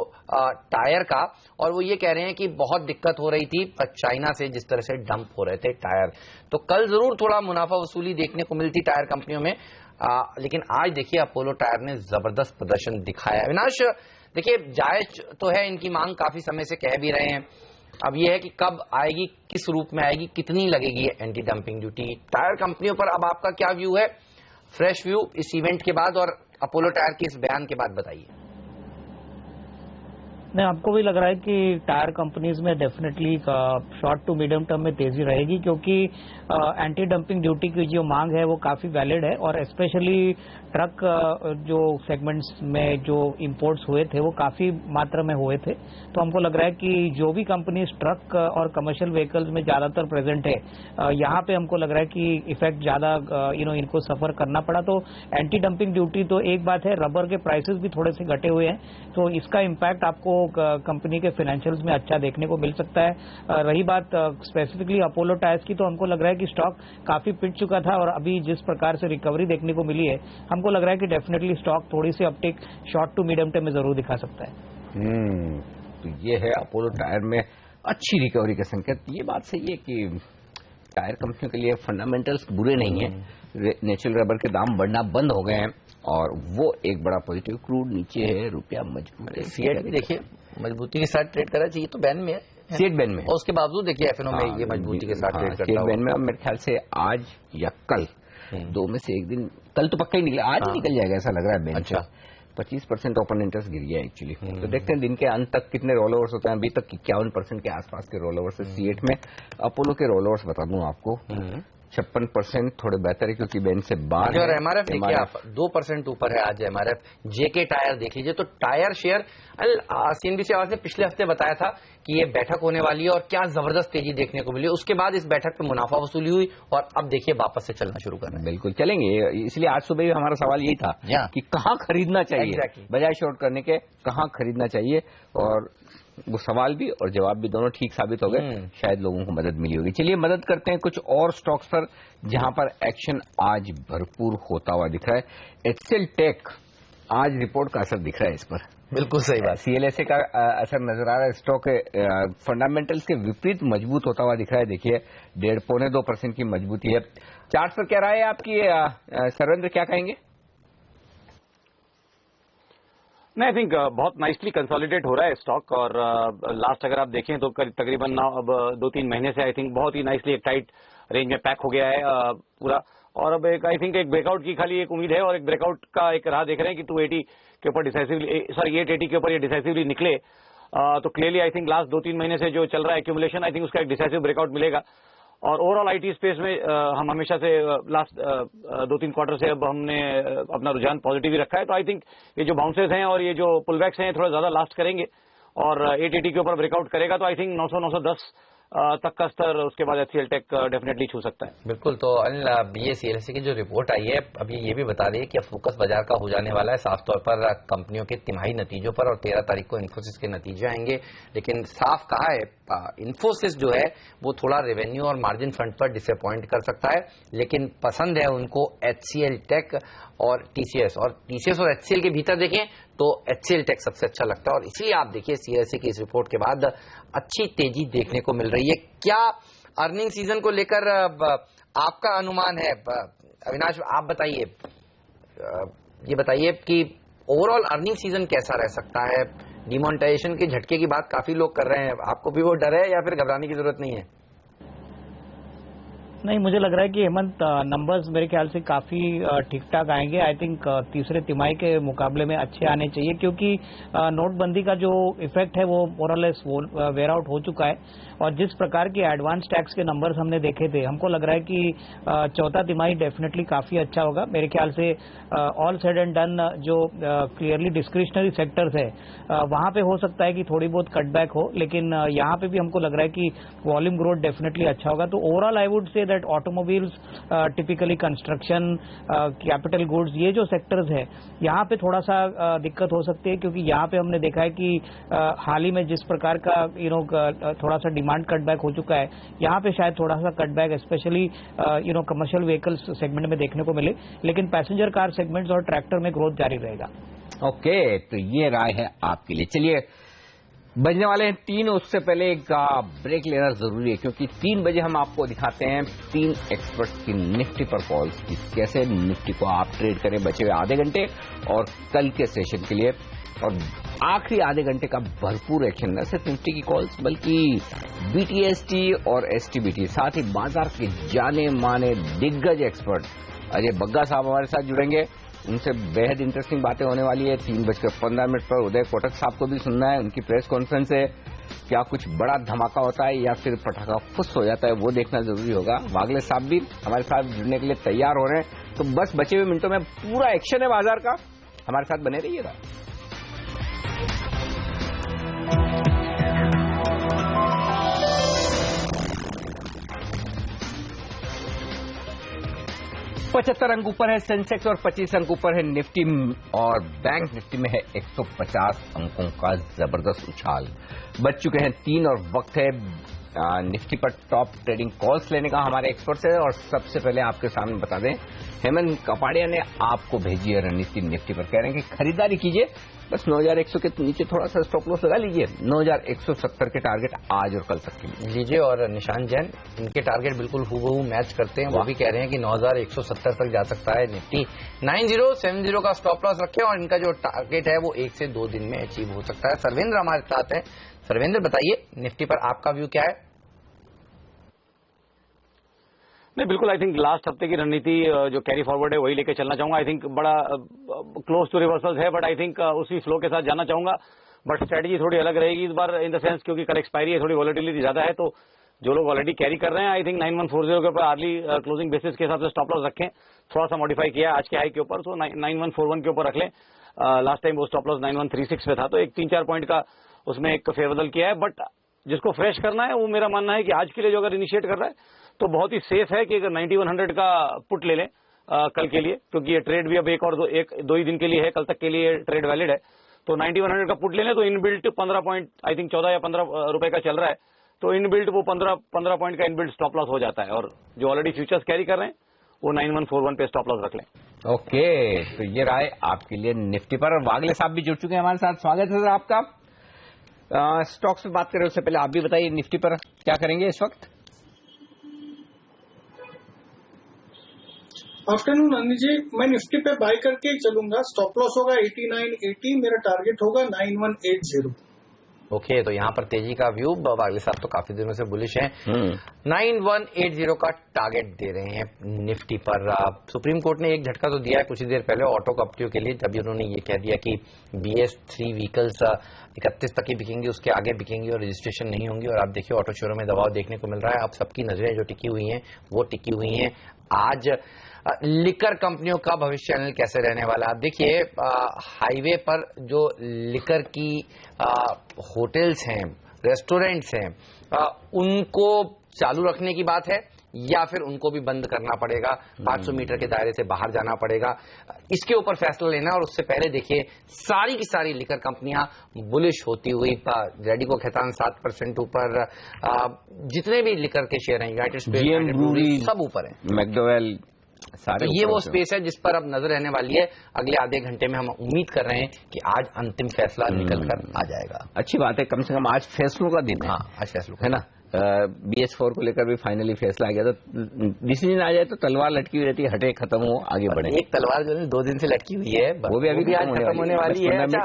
टायर का। और वो ये कह रहे हैं कि बहुत दिक्कत हो रही थी चाइना से, जिस तरह से डंप हो रहे थे टायर। तो कल जरूर थोड़ा मुनाफा वसूली देखने को मिलती टायर कंपनियों में, लेकिन आज देखिए अपोलो टायर ने जबरदस्त प्रदर्शन दिखाया। अविनाश देखिए जायज तो है इनकी मांग, काफी समय से कह भी रहे हैं। अब यह है कि कब आएगी, किस रूप में आएगी, कितनी लगेगी एंटी डंपिंग ड्यूटी टायर कंपनियों पर। अब आपका क्या व्यू है, फ्रेश व्यू इस इवेंट के बाद और अपोलो टायर के इस बयान के बाद बताइए। नहीं, आपको भी लग रहा है कि टायर कंपनीज में definitely short to medium term में तेजी रहेगी, क्योंकि एंटी डंपिंग ड्यूटी की जो मांग है वो काफी वैलिड है और स्पेशली ट्रक जो सेगमेंट्स में जो इंपोर्ट्स हुए थे वो काफी मात्रा में हुए थे। तो हमको लग रहा है कि जो भी कंपनीज ट्रक और कमर्शियल व्हीकल्स में ज्यादातर प्रेजेंट है, यहाँ पे हमको लग रहा है कि इफेक्ट ज्यादा इनको सफर करना पड़ा। तो एंटी डंपिंग ड्यूटी तो एक बात है, रबर के प्राइसेस भी थोड़े से घटे हुए हैं, तो इसका इम्पैक्ट आपको कंपनी के फाइनेंशियल्स में अच्छा देखने को मिल सकता है। रही बात स्पेसिफिकली अपोलो टायर्स की, तो हमको लग रहा है कि स्टॉक काफी पिट चुका था और अभी जिस प्रकार से रिकवरी देखने को मिली है, हमको लग रहा है कि डेफिनेटली स्टॉक थोड़ी सी uptake short to medium term में जरूर दिखा सकता है। तो ये है अपोलो टायर में अच्छी रिकवरी का संकेत। ये बात सही है कि टायर कंपनियों के लिए फंडामेंटल्स बुरे नहीं है। नेचुरल रबर के दाम बढ़ना बंद हो गए हैं और वो एक बड़ा पॉजिटिव। क्रूड नीचे है, रुपया मजबूत है। सीएट भी देखिए मजबूती के साथ ट्रेड करा चाहिए, तो बैन में है, सीएट बैन में, और उसके बावजूद देखिए एफएनओ में ये मजबूती के साथ ट्रेड करता सीएट बैन में। अब मेरे ख्याल से आज या कल, दो में से एक दिन, कल तो पक्का ही निकला, आज ही निकल जाएगा ऐसा लग रहा है बैन। अच्छा, 25% ओपन इंटरेस्ट गिर गया एक्चुअली। तो देखते हैं दिन के अंत तक कितने रोल ओवर्स होते हैं। अभी तक 51% के आसपास के रोल ओवर्स है सीएट में। अपोलो के रोल ओवर्स बता दूं आपको, 56% थोड़े बेहतर है क्योंकि बेंच से बाहर। और एमआरएफ देखिए आप 2% ऊपर है आज एमआरएफ। जेके टायर देख लीजिए, तो टायर शेयर सीएनबीसी आवाज ने पिछले हफ्ते बताया था कि ये बैठक होने वाली है और क्या जबरदस्त तेजी देखने को मिली। उसके बाद इस बैठक पे मुनाफा वसूली हुई और अब देखिए वापस से चलना शुरू करना है। बिल्कुल चलेंगे, इसलिए आज सुबह भी हमारा सवाल यही था कि कहां खरीदना चाहिए, बजाय शॉर्ट करने के कहां खरीदना चाहिए। और वो सवाल भी और जवाब भी दोनों ठीक साबित हो गए। शायद लोगों को मदद मिली होगी। चलिए मदद करते हैं कुछ और स्टॉक्स पर जहां पर एक्शन आज भरपूर होता हुआ दिख रहा है। एचसीएल टेक, आज रिपोर्ट का असर दिख रहा है इस पर। बिल्कुल सही बात। सीएलएसए का असर नजर आ रहा है। स्टॉक फंडामेंटल्स के विपरीत मजबूत होता हुआ दिख रहा है। देखिए 1.5-2% की मजबूती है। चार्ट पर क्या राय है आपकी, सर्वेंद्र क्या कहेंगे? नहीं, आई थिंक बहुत नाइसली कंसोलिडेट हो रहा है स्टॉक। और लास्ट अगर आप देखें तो तकरीबन अब 2-3 महीने से आई थिंक बहुत ही नाइसली एक टाइट रेंज में पैक हो गया है पूरा। और अब एक आई थिंक एक ब्रेकआउट की खाली एक उम्मीद है और एक ब्रेकआउट का एक राह देख रहे हैं कि 280 के ऊपर डिसाइसिवली, सॉरी 880 के ऊपर ये डिसाइसिवली निकले तो क्लियरली आई थिंक लास्ट 2-3 महीने से जो चल रहा है एक्यूमुलेशन, आई थिंक उसका एक डिसाइसिव ब्रेकआउट मिलेगा। और ओवरऑल आईटी स्पेस में हम हमेशा से लास्ट 2-3 क्वार्टर से अब हमने अपना रुझान पॉजिटिव ही रखा है। तो आई थिंक ये जो बाउंसेस हैं और ये जो पुलबैक्स हैं थोड़ा ज्यादा लास्ट करेंगे और 880 के ऊपर ब्रेकआउट करेगा तो आई थिंक 900-910 तक का स्तर उसके बाद एचसीएल टेक डेफिनेटली छू सकता है। बिल्कुल। तो ये सीएलएसए की जो रिपोर्ट आई है अभी ये भी बता रही है कि अब फोकस बाजार का हो जाने वाला है साफ तौर पर कंपनियों के तिमाही नतीजों पर। और 13 तारीख को इन्फोसिस के नतीजे आएंगे, लेकिन साफ कहा है इन्फोसिस जो है वो थोड़ा रेवेन्यू और मार्जिन फ्रंट पर डिसअपॉइंट कर सकता है, लेकिन पसंद है उनको एचसीएल टेक और टीसीएस। और टीसीएस और एचसीएल के भीतर देखें तो एचसीएल टेक सबसे अच्छा लगता है और इसलिए आप देखिए सीएलएसए की इस रिपोर्ट के बाद अच्छी तेजी देखने को मिल रही है। क्या अर्निंग सीजन को लेकर आपका अनुमान है? अविनाश आप बताइए, ये बताइए कि ओवरऑल अर्निंग सीजन कैसा रह सकता है? डिमोनेटाइजेशन के झटके की बात काफी लोग कर रहे हैं, आपको भी वो डर है या फिर घबराने की जरूरत नहीं है? नहीं, मुझे लग रहा है कि हेमंत नंबर्स मेरे ख्याल से काफी ठीक ठाक आएंगे। आई थिंक तीसरे तिमाही के मुकाबले में अच्छे आने चाहिए क्योंकि नोटबंदी का जो इफेक्ट है वो मोरलेस वेयर आउट हो चुका है। और जिस प्रकार के एडवांस टैक्स के नंबर्स हमने देखे थे, हमको लग रहा है कि चौथा तिमाही डेफिनेटली काफी अच्छा होगा। मेरे ख्याल से ऑल सेड एंड डन जो क्लियरली डिस्क्रिशनरी सेक्टर्स है वहां पे हो सकता है कि थोड़ी बहुत कटबैक हो, लेकिन यहाँ पे भी हमको लग रहा है कि वॉल्यूम ग्रोथ डेफिनेटली अच्छा होगा। तो overall I would say that automobiles, typically construction, capital goods, ये जो सेक्टर्स है यहाँ पे थोड़ा सा दिक्कत हो सकती है क्योंकि यहाँ पे हमने देखा है कि हाल ही में जिस प्रकार का थोड़ा सा डिमांड कटबैक हो चुका है, यहाँ पे शायद थोड़ा सा cutback specially commercial vehicles segment में देखने को मिले, लेकिन पैसेंजर कार सेगमेंट्स और ट्रैक्टर में ग्रोथ जारी रहेगा। ओके, तो ये राय है आपके लिए। चलिए बजने वाले हैं 3, उससे पहले एक ब्रेक लेना जरूरी है क्योंकि 3 बजे हम आपको दिखाते हैं 3 एक्सपर्ट्स की निफ्टी पर कॉल्स की, कैसे निफ्टी को आप ट्रेड करें बचे हुए आधे घंटे और कल के सेशन के लिए। और आखिरी आधे घंटे का भरपूर एक्शन, न सिर्फ निफ्टी की कॉल्स बल्कि बीटीएसटी और एसटीबीटी, साथ ही बाजार के जाने माने दिग्गज एक्सपर्ट अजय बग्गा साहब हमारे साथ जुड़ेंगे। उनसे बेहद इंटरेस्टिंग बातें होने वाली है। 3:15 पर उदय कोटक साहब को भी सुनना है, उनकी प्रेस कॉन्फ्रेंस है। क्या कुछ बड़ा धमाका होता है या फिर पटाखा फुस हो जाता है, वो देखना जरूरी होगा। वागले साहब भी हमारे साथ जुड़ने के लिए तैयार हो रहे हैं। तो बस बचे हुए मिनटों में पूरा एक्शन है बाजार का, हमारे साथ बने रहिएगा। 75 अंक ऊपर है सेंसेक्स और 25 अंक ऊपर है निफ्टी, और बैंक निफ्टी में है 150 अंकों का जबरदस्त उछाल। बच चुके हैं 3 और वक्त है निफ्टी पर टॉप ट्रेडिंग कॉल्स लेने का। हमारे एक्सपर्ट्स हैं और सबसे पहले आपके सामने बता दें, हेमंत कपाड़िया ने आपको भेजी है रणनीति निफ्टी पर। कह रहे हैं कि खरीदारी कीजिए, बस 9100 के नीचे थोड़ा सा स्टॉप लॉस लगा लीजिए। 9170 के टारगेट आज और कल तक के लिए लीजिए। और निशांत जैन इनके टारगेट बिल्कुल हूबहू मैच करते हैं। वो भी कह रहे हैं कि 9170 तक जा सकता है निफ्टी। 9070 का स्टॉप लॉस रखें और इनका जो टारगेट है वो 1 से 2 दिन में अचीव हो सकता है। सर्वेंद्र हमारे साथ हैं। सर्वेंद्र बताइए निफ्टी पर आपका व्यू क्या है? नहीं, बिल्कुल आई थिंक लास्ट हफ्ते की रणनीति जो कैरी फॉरवर्ड है वही लेके चलना चाहूंगा। आई थिंक बड़ा क्लोज टू रिवर्सल्स है, बट आई थिंक उसी फ्लो के साथ जाना चाहूंगा। बट स्ट्रेटजी थोड़ी अलग रहेगी इस बार, इन द सेंस क्योंकि कल एक्सपायरी है, थोड़ी वॉलेटिलिटी ज्यादा है, तो जो लोग ऑलरेडी कैरी कर रहे हैं आई थिंक 9140 के ऊपर अर्ली क्लोजिंग बेसिस के हिसाब से स्टॉप लॉस रखें। थोड़ा सा मॉडिफाई किया आज के हाई के ऊपर, तो 9141 के ऊपर रख लें। लास्ट टाइम वो स्टॉप लॉस 9136 पे था, तो एक 3-4 पॉइंट का उसमें एक फेवरबल किया है। बट जिसको फ्रेश करना है वो मेरा मानना है कि आज के लिए जो अगर इनिशिएट कर रहा है तो बहुत ही सेफ है कि अगर 9100 का पुट ले लें कल के लिए, क्योंकि ये ट्रेड भी अब एक और दो ही दिन के लिए है, कल तक के लिए ट्रेड वैलिड है। तो 9100 का पुट ले लें तो इनबिल्ट 15 पॉइंट आई थिंक 14 या 15 रुपए का चल रहा है, तो इनबिल्ट वो 15 पॉइंट का इनबिल्ट स्टॉप लॉस हो जाता है। और जो ऑलरेडी फ्यूचर्स कैरी कर रहे हैं वो 9141 पे स्टॉप लॉस रख लें। ओके, तो ये राय आपके लिए निफ्टी पर। और वागले साहब भी जुड़ चुके हैं हमारे साथ, स्वागत है सर आपका। स्टॉक्स पे बात करें उससे पहले आप भी बताइए निफ्टी पर क्या करेंगे इस वक्त? आफ्टरनून अनिल जी, मैं निफ्टी पे बाय करके ही चलूंगा। स्टॉप लॉस होगा 8980, मेरा टारगेट होगा 9180। ओके, तो यहाँ पर तेजी का व्यू। वागले साहब तो काफी दिनों से बुलिश हैं। 9180 का टारगेट दे रहे हैं निफ्टी पर। सुप्रीम कोर्ट ने एक झटका तो दिया है कुछ ही देर पहले ऑटो कंपनियों के लिए, जब उन्होंने ये कह दिया कि BS3 व्हीकल्स 31 तक ही बिकेंगे, उसके आगे बिकेंगे और रजिस्ट्रेशन नहीं होंगी। और आप देखिए ऑटो शोरूम में दबाव देखने को मिल रहा है। अब सबकी नजरें जो टिकी हुई हैं वो टिकी हुई हैं आज लिकर कंपनियों का भविष्य चैनल कैसे रहने वाला है। आप देखिए हाईवे पर जो लिकर की होटल्स हैं, रेस्टोरेंट्स हैं, उनको चालू रखने की बात है या फिर उनको भी बंद करना पड़ेगा, 500 मीटर के दायरे से बाहर जाना पड़ेगा, इसके ऊपर फैसला लेना। और उससे पहले देखिए सारी की सारी लिकर कंपनियां बुलिश होती हुई, रेडिको खैतान 7% ऊपर, जितने भी लिकर के शेयर हैं, यूनाइटेड स्पिरिट्स सब ऊपर है, मैकडोवेल सारे। तो ये वो स्पेस है जिस पर अब नजर रहने वाली है। अगले आधे घंटे में हम उम्मीद कर रहे हैं कि आज अंतिम फैसला निकल कर आ जाएगा। अच्छी बात है, कम से कम आज फैसलों का दिन है। हाँ, आज फैसलों है ना। BS4 को लेकर भी फाइनली फैसला आ गया, तो डिसीजन आ जाए तो तलवार लटकी हुई रहती है, हटे खत्म हो आगे बढ़े। एक तलवार जो है 2 दिन से लटकी हुई है, वो भी आज खत्म होने वाली है। अच्छा,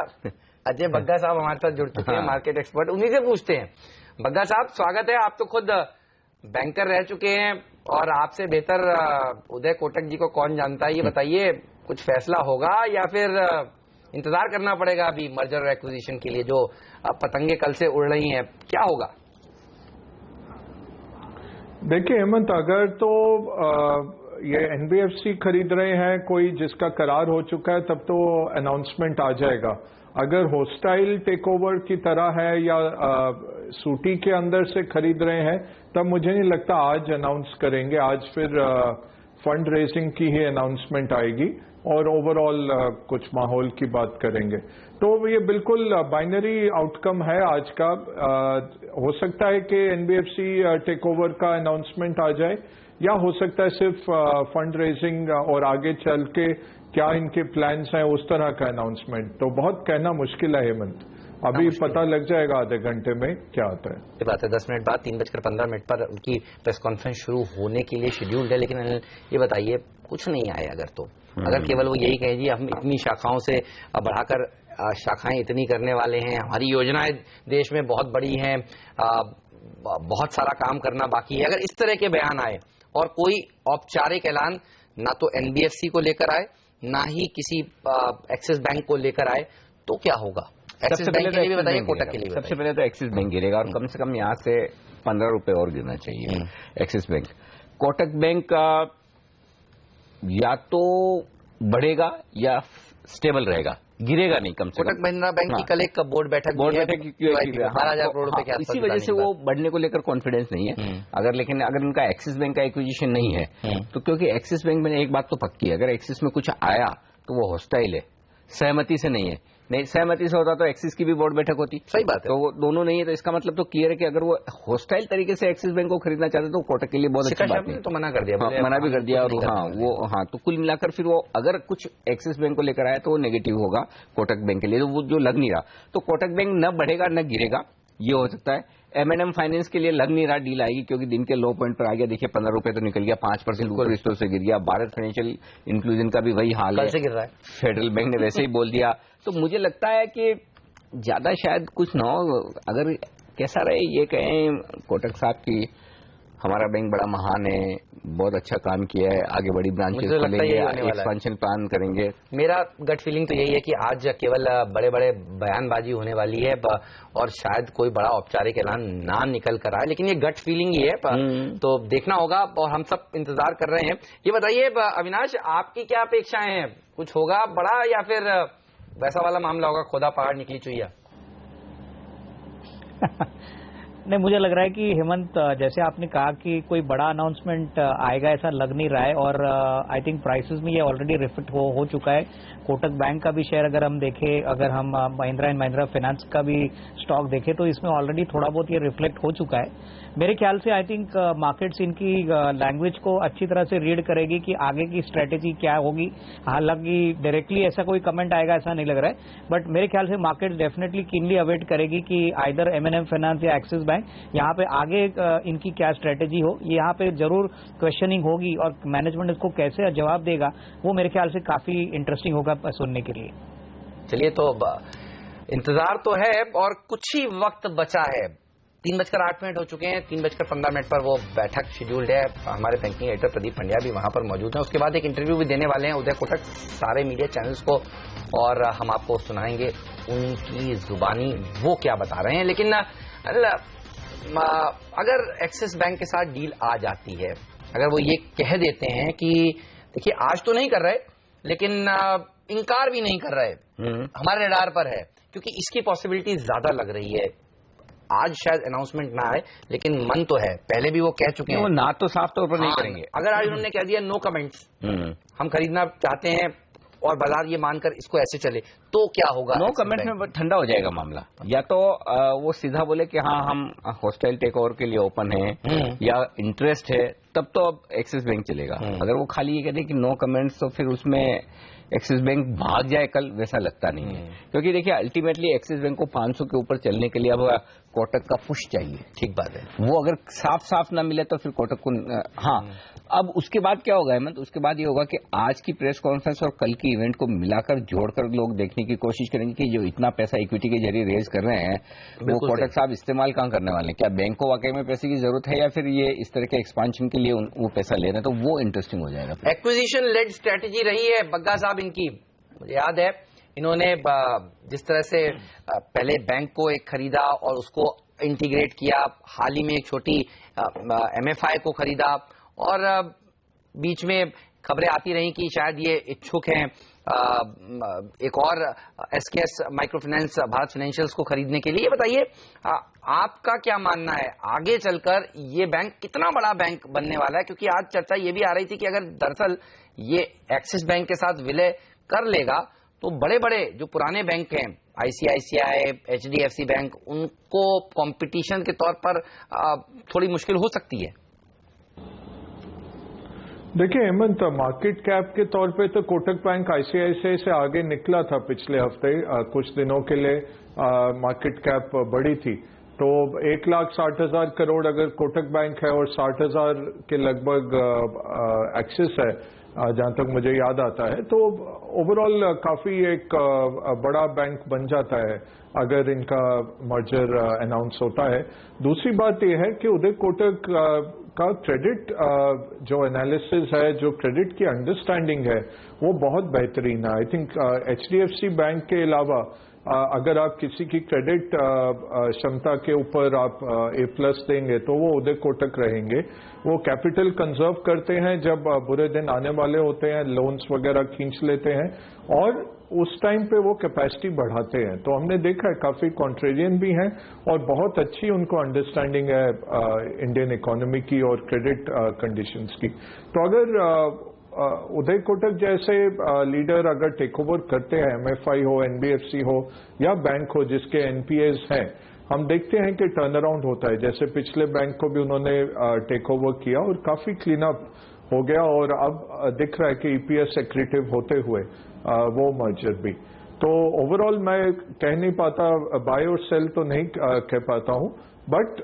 अजय बग्गा साहब हमारे साथ जुड़ चुके हैं, मार्केट एक्सपर्ट, उन्हीं से पूछते हैं। बग्गा साहब स्वागत है। आप तो खुद बैंकर रह चुके हैं और आपसे बेहतर उदय कोटक जी को कौन जानता है। ये बताइए कुछ फैसला होगा या फिर इंतजार करना पड़ेगा अभी मर्जर और एक्विजिशन के लिए, जो पतंगे कल से उड़ रही हैं, क्या होगा? देखिए हेमंत, अगर तो ये NBFC खरीद रहे हैं कोई जिसका करार हो चुका है तब तो अनाउंसमेंट आ जाएगा। अगर होस्टाइल टेकओवर की तरह है या सूटी के अंदर से खरीद रहे हैं तब मुझे नहीं लगता आज अनाउंस करेंगे। आज फिर फंड रेजिंग की ही अनाउंसमेंट आएगी और ओवरऑल कुछ माहौल की बात करेंगे। तो ये बिल्कुल बाइनरी आउटकम है आज का। हो सकता है कि NBFC टेकओवर का अनाउंसमेंट आ जाए या हो सकता है सिर्फ फंड रेजिंग और आगे चल के क्या इनके प्लान्स हैं उस तरह का अनाउंसमेंट। तो बहुत कहना मुश्किल है हेमंत, अभी पता लग जाएगा आधे घंटे में क्या आता है। ये बात है 10 मिनट बाद 3:15 पर उनकी प्रेस कॉन्फ्रेंस शुरू होने के लिए शेड्यूल्ड है। लेकिन ये बताइए कुछ नहीं आए अगर केवल वो यही कहें जी हम इतनी शाखाओं से बढ़ाकर शाखाएं इतनी करने वाले हैं, हमारी योजनाएं देश में बहुत बड़ी हैं, बहुत सारा काम करना बाकी है, अगर इस तरह के बयान आए और कोई औपचारिक ऐलान ना तो NBFC को लेकर आए ना ही किसी एक्सिस बैंक को लेकर आए, तो क्या होगा? एक्सिस बैंक के लिए भी बताइए, कोटक के लिए भी। सबसे पहले तो एक्सिस बैंक गिरेगा और कम से कम यहाँ से 15 रुपए और गिरना चाहिए एक्सिस बैंक। कोटक बैंक या तो बढ़ेगा या स्टेबल रहेगा, गिरेगा नहीं कम से कम। कोटक महिंद्रा बैंक की कल एक बोर्ड बैठक 12,000 करोड़ रुपए के आसपास, इसी वजह से वो बढ़ने को लेकर कॉन्फिडेंस नहीं है। अगर उनका एक्सिस बैंक का एक्विजिशन नहीं है तो, क्योंकि एक्सिस बैंक में एक बात तो पक्की है, अगर एक्सिस में कुछ आया तो वो हॉस्टाइल है, सहमति से नहीं है। नहीं, सहमति से होता तो एक्सिस की भी बोर्ड बैठक होती। सही बात है। तो वो दोनों नहीं है, तो इसका मतलब तो क्लियर है कि अगर वो हॉस्टाइल तरीके से एक्सिस बैंक को खरीदना चाहते तो कोटक के लिए बहुत अच्छी बात नहीं। तो मना कर दिया, मना भी कर दिया। और तो कुल मिलाकर फिर वो अगर कुछ एक्सिस बैंक को लेकर आया तो वो नेगेटिव होगा कोटक बैंक के लिए, तो वो जो लग नहीं रहा। तो कोटक बैंक न बढ़ेगा न गिरेगा, ये हो सकता है। M&M फाइनेंस के लिए लग नहीं रहा डील आएगी, क्योंकि दिन के लो पॉइंट पर आ गया। देखिए 15 रुपए तो निकल गया, 5% ऊपर रिश्तों से गिर गया। भारत फाइनेंशियल इंक्लूजन का भी वही हाल है, कल से गिर रहा है। फेडरल बैंक ने वैसे ही बोल दिया। तो मुझे लगता है कि ज्यादा शायद कुछ ना हो। अगर कैसा रहे ये कहें कोटक साहब की हमारा बैंक बड़ा महान है, बहुत अच्छा काम किया है, आगे बड़ी ब्रांचेस खोलेंगे, एक्सपेंशन प्लान करेंगे। मेरा गट फीलिंग तो यही है कि आज केवल बड़े बड़े बयानबाजी होने वाली है और शायद कोई बड़ा औपचारिक ऐलान ना निकल कर आए, लेकिन ये गट फीलिंग ही है। तो देखना होगा और हम सब इंतजार कर रहे हैं। ये बताइए अविनाश, आपकी क्या अपेक्षाएं हैं? कुछ होगा बड़ा या फिर वैसा वाला मामला होगा, खोदा पहाड़ निकली चुईया? नहीं, मुझे लग रहा है कि हेमंत, जैसे आपने कहा कि कोई बड़ा अनाउंसमेंट आएगा ऐसा लग नहीं रहा है, और आई थिंक प्राइसेस में ये ऑलरेडी रिफ्लेक्ट हो चुका है। कोटक बैंक का भी शेयर अगर हम देखें, अगर हम महिंद्रा एंड महिंद्रा फाइनेंस का भी स्टॉक देखें, तो इसमें ऑलरेडी थोड़ा बहुत ये रिफ्लेक्ट हो चुका है। मेरे ख्याल से आई थिंक मार्केट्स इनकी लैंग्वेज को अच्छी तरह से रीड करेगी कि आगे की स्ट्रेटेजी क्या होगी। हालांकि डायरेक्टली ऐसा कोई कमेंट आएगा ऐसा नहीं लग रहा है, बट मेरे ख्याल से मार्केट डेफिनेटली कीनली अवेट करेगी कि आइदर M&M फाइनेंस या एक्सिस बैंक यहाँ पे आगे इनकी क्या स्ट्रेटेजी हो, ये यहाँ पे जरूर क्वेश्चनिंग होगी, और मैनेजमेंट इसको कैसे जवाब देगा वो मेरे ख्याल से काफी इंटरेस्टिंग होगा सुनने के लिए। चलिए, तो इंतजार तो है और कुछ ही वक्त बचा है। 3:08 हो चुके हैं। 3:15 पर वो बैठक शेड्यूल्ड है। हमारे बैंकिंग एडिटर प्रदीप पंड्या भी वहां पर मौजूद हैं। उसके बाद एक इंटरव्यू भी देने वाले हैं उदय कोटक सारे मीडिया चैनल्स को, और हम आपको सुनाएंगे उनकी जुबानी वो क्या बता रहे हैं। लेकिन अगर एक्सिस बैंक के साथ डील आ जाती है, अगर वो ये कह देते हैं कि देखिए आज तो नहीं कर रहे, लेकिन इनकार भी नहीं कर रहे, हमारे रडार पर है, क्योंकि इसकी पॉसिबिलिटी ज्यादा लग रही है। आज शायद अनाउंसमेंट ना आए, लेकिन मन तो है, पहले भी वो कह चुके हैं। वो ना तो साफ तौर पर नहीं करेंगे। अगर आज उन्होंने कह दिया नो कमेंट्स, हम खरीदना चाहते हैं और बाजार ये मानकर इसको ऐसे चले, तो क्या होगा? नो कमेंट में ठंडा हो जाएगा मामला। या तो वो सीधा बोले कि हाँ हम हॉस्टाइल टेक ओवर के लिए ओपन है या इंटरेस्ट है, तब तो अब एक्सिस बैंक चलेगा। अगर वो खाली ये कहते कि नो कमेंट्स, तो फिर उसमें एक्सिस बैंक भाग जाए कल, वैसा लगता नहीं है। क्योंकि देखिए अल्टीमेटली एक्सिस बैंक को 500 के ऊपर चलने के लिए अब कोटक का पुश चाहिए। ठीक बात है। वो अगर साफ साफ ना मिले तो फिर कोटक को हाँ। अब उसके बाद क्या होगा हेमंत? उसके बाद ये होगा कि आज की प्रेस कॉन्फ्रेंस और कल की इवेंट को मिलाकर जोड़कर लोग देखने की कोशिश करेंगे कि जो इतना पैसा इक्विटी के जरिए रेज कर रहे हैं वो कोटक साहब इस्तेमाल कहाँ करने वाले हैं। क्या बैंक को वाकई में पैसे की जरूरत है या फिर ये इस तरह के एक्सपांशन के लिए वो पैसा ले रहे हैं? तो वो इंटरेस्टिंग हो जाएगा। एक्विजिशन लेड स्ट्रेटेजी रही है बग्गा साहब इनकी। मुझे याद है इन्होंने जिस तरह से पहले बैंक को एक खरीदा और उसको इंटीग्रेट किया, हाल ही में एक छोटी MFI को खरीदा, और बीच में खबरें आती रही कि शायद ये इच्छुक हैं एक और SKS micro finance Bharat financials को खरीदने के लिए। ये बताइए आपका क्या मानना है, आगे चलकर ये बैंक कितना बड़ा बैंक बनने वाला है? क्योंकि आज चर्चा ये भी आ रही थी कि अगर दरअसल ये एक्सिस बैंक के साथ विलय कर लेगा तो बड़े बड़े जो पुराने बैंक हैं ICICI, HDFC बैंक, उनको कंपटीशन के तौर पर थोड़ी मुश्किल हो सकती है। देखिए हेमंत, मार्केट कैप के तौर पे तो कोटक बैंक ICICI से आगे निकला था पिछले हफ्ते। कुछ दिनों के लिए मार्केट कैप बड़ी थी, तो 1,60,000 करोड़ अगर कोटक बैंक है और 60,000 के लगभग एक्सिस है जहां तक मुझे याद आता है, तो ओवरऑल काफी एक बड़ा बैंक बन जाता है अगर इनका मर्जर अनाउंस होता है। दूसरी बात यह है कि उदय कोटक का क्रेडिट जो एनालिसिस है, जो क्रेडिट की अंडरस्टैंडिंग है, वो बहुत बेहतरीन है। आई थिंक HDFC बैंक के अलावा अगर आप किसी की क्रेडिट क्षमता के ऊपर आप A+ देंगे तो वो उदय कोटक रहेंगे। वो कैपिटल कंजर्व करते हैं, जब बुरे दिन आने वाले होते हैं लोन्स वगैरह खींच लेते हैं और उस टाइम पे वो कैपेसिटी बढ़ाते हैं। तो हमने देखा है काफी कॉन्ट्रेरियन भी हैं और बहुत अच्छी उनको अंडरस्टैंडिंग है इंडियन इकोनॉमी की और क्रेडिट कंडीशंस की। तो अगर उदय कोटक जैसे लीडर अगर टेक ओवर करते हैं, MFI हो, NBFC हो या बैंक हो जिसके NPAs हैं, हम देखते हैं कि टर्न अराउंड होता है। जैसे पिछले बैंक को भी उन्होंने टेक ओवर किया और काफी क्लीन अप हो गया और अब दिख रहा है कि EPS एक्रीटिव होते हुए वो मर्जर भी। तो ओवरऑल मैं कह नहीं पाता, बाय और सेल तो नहीं कह पाता हूं, बट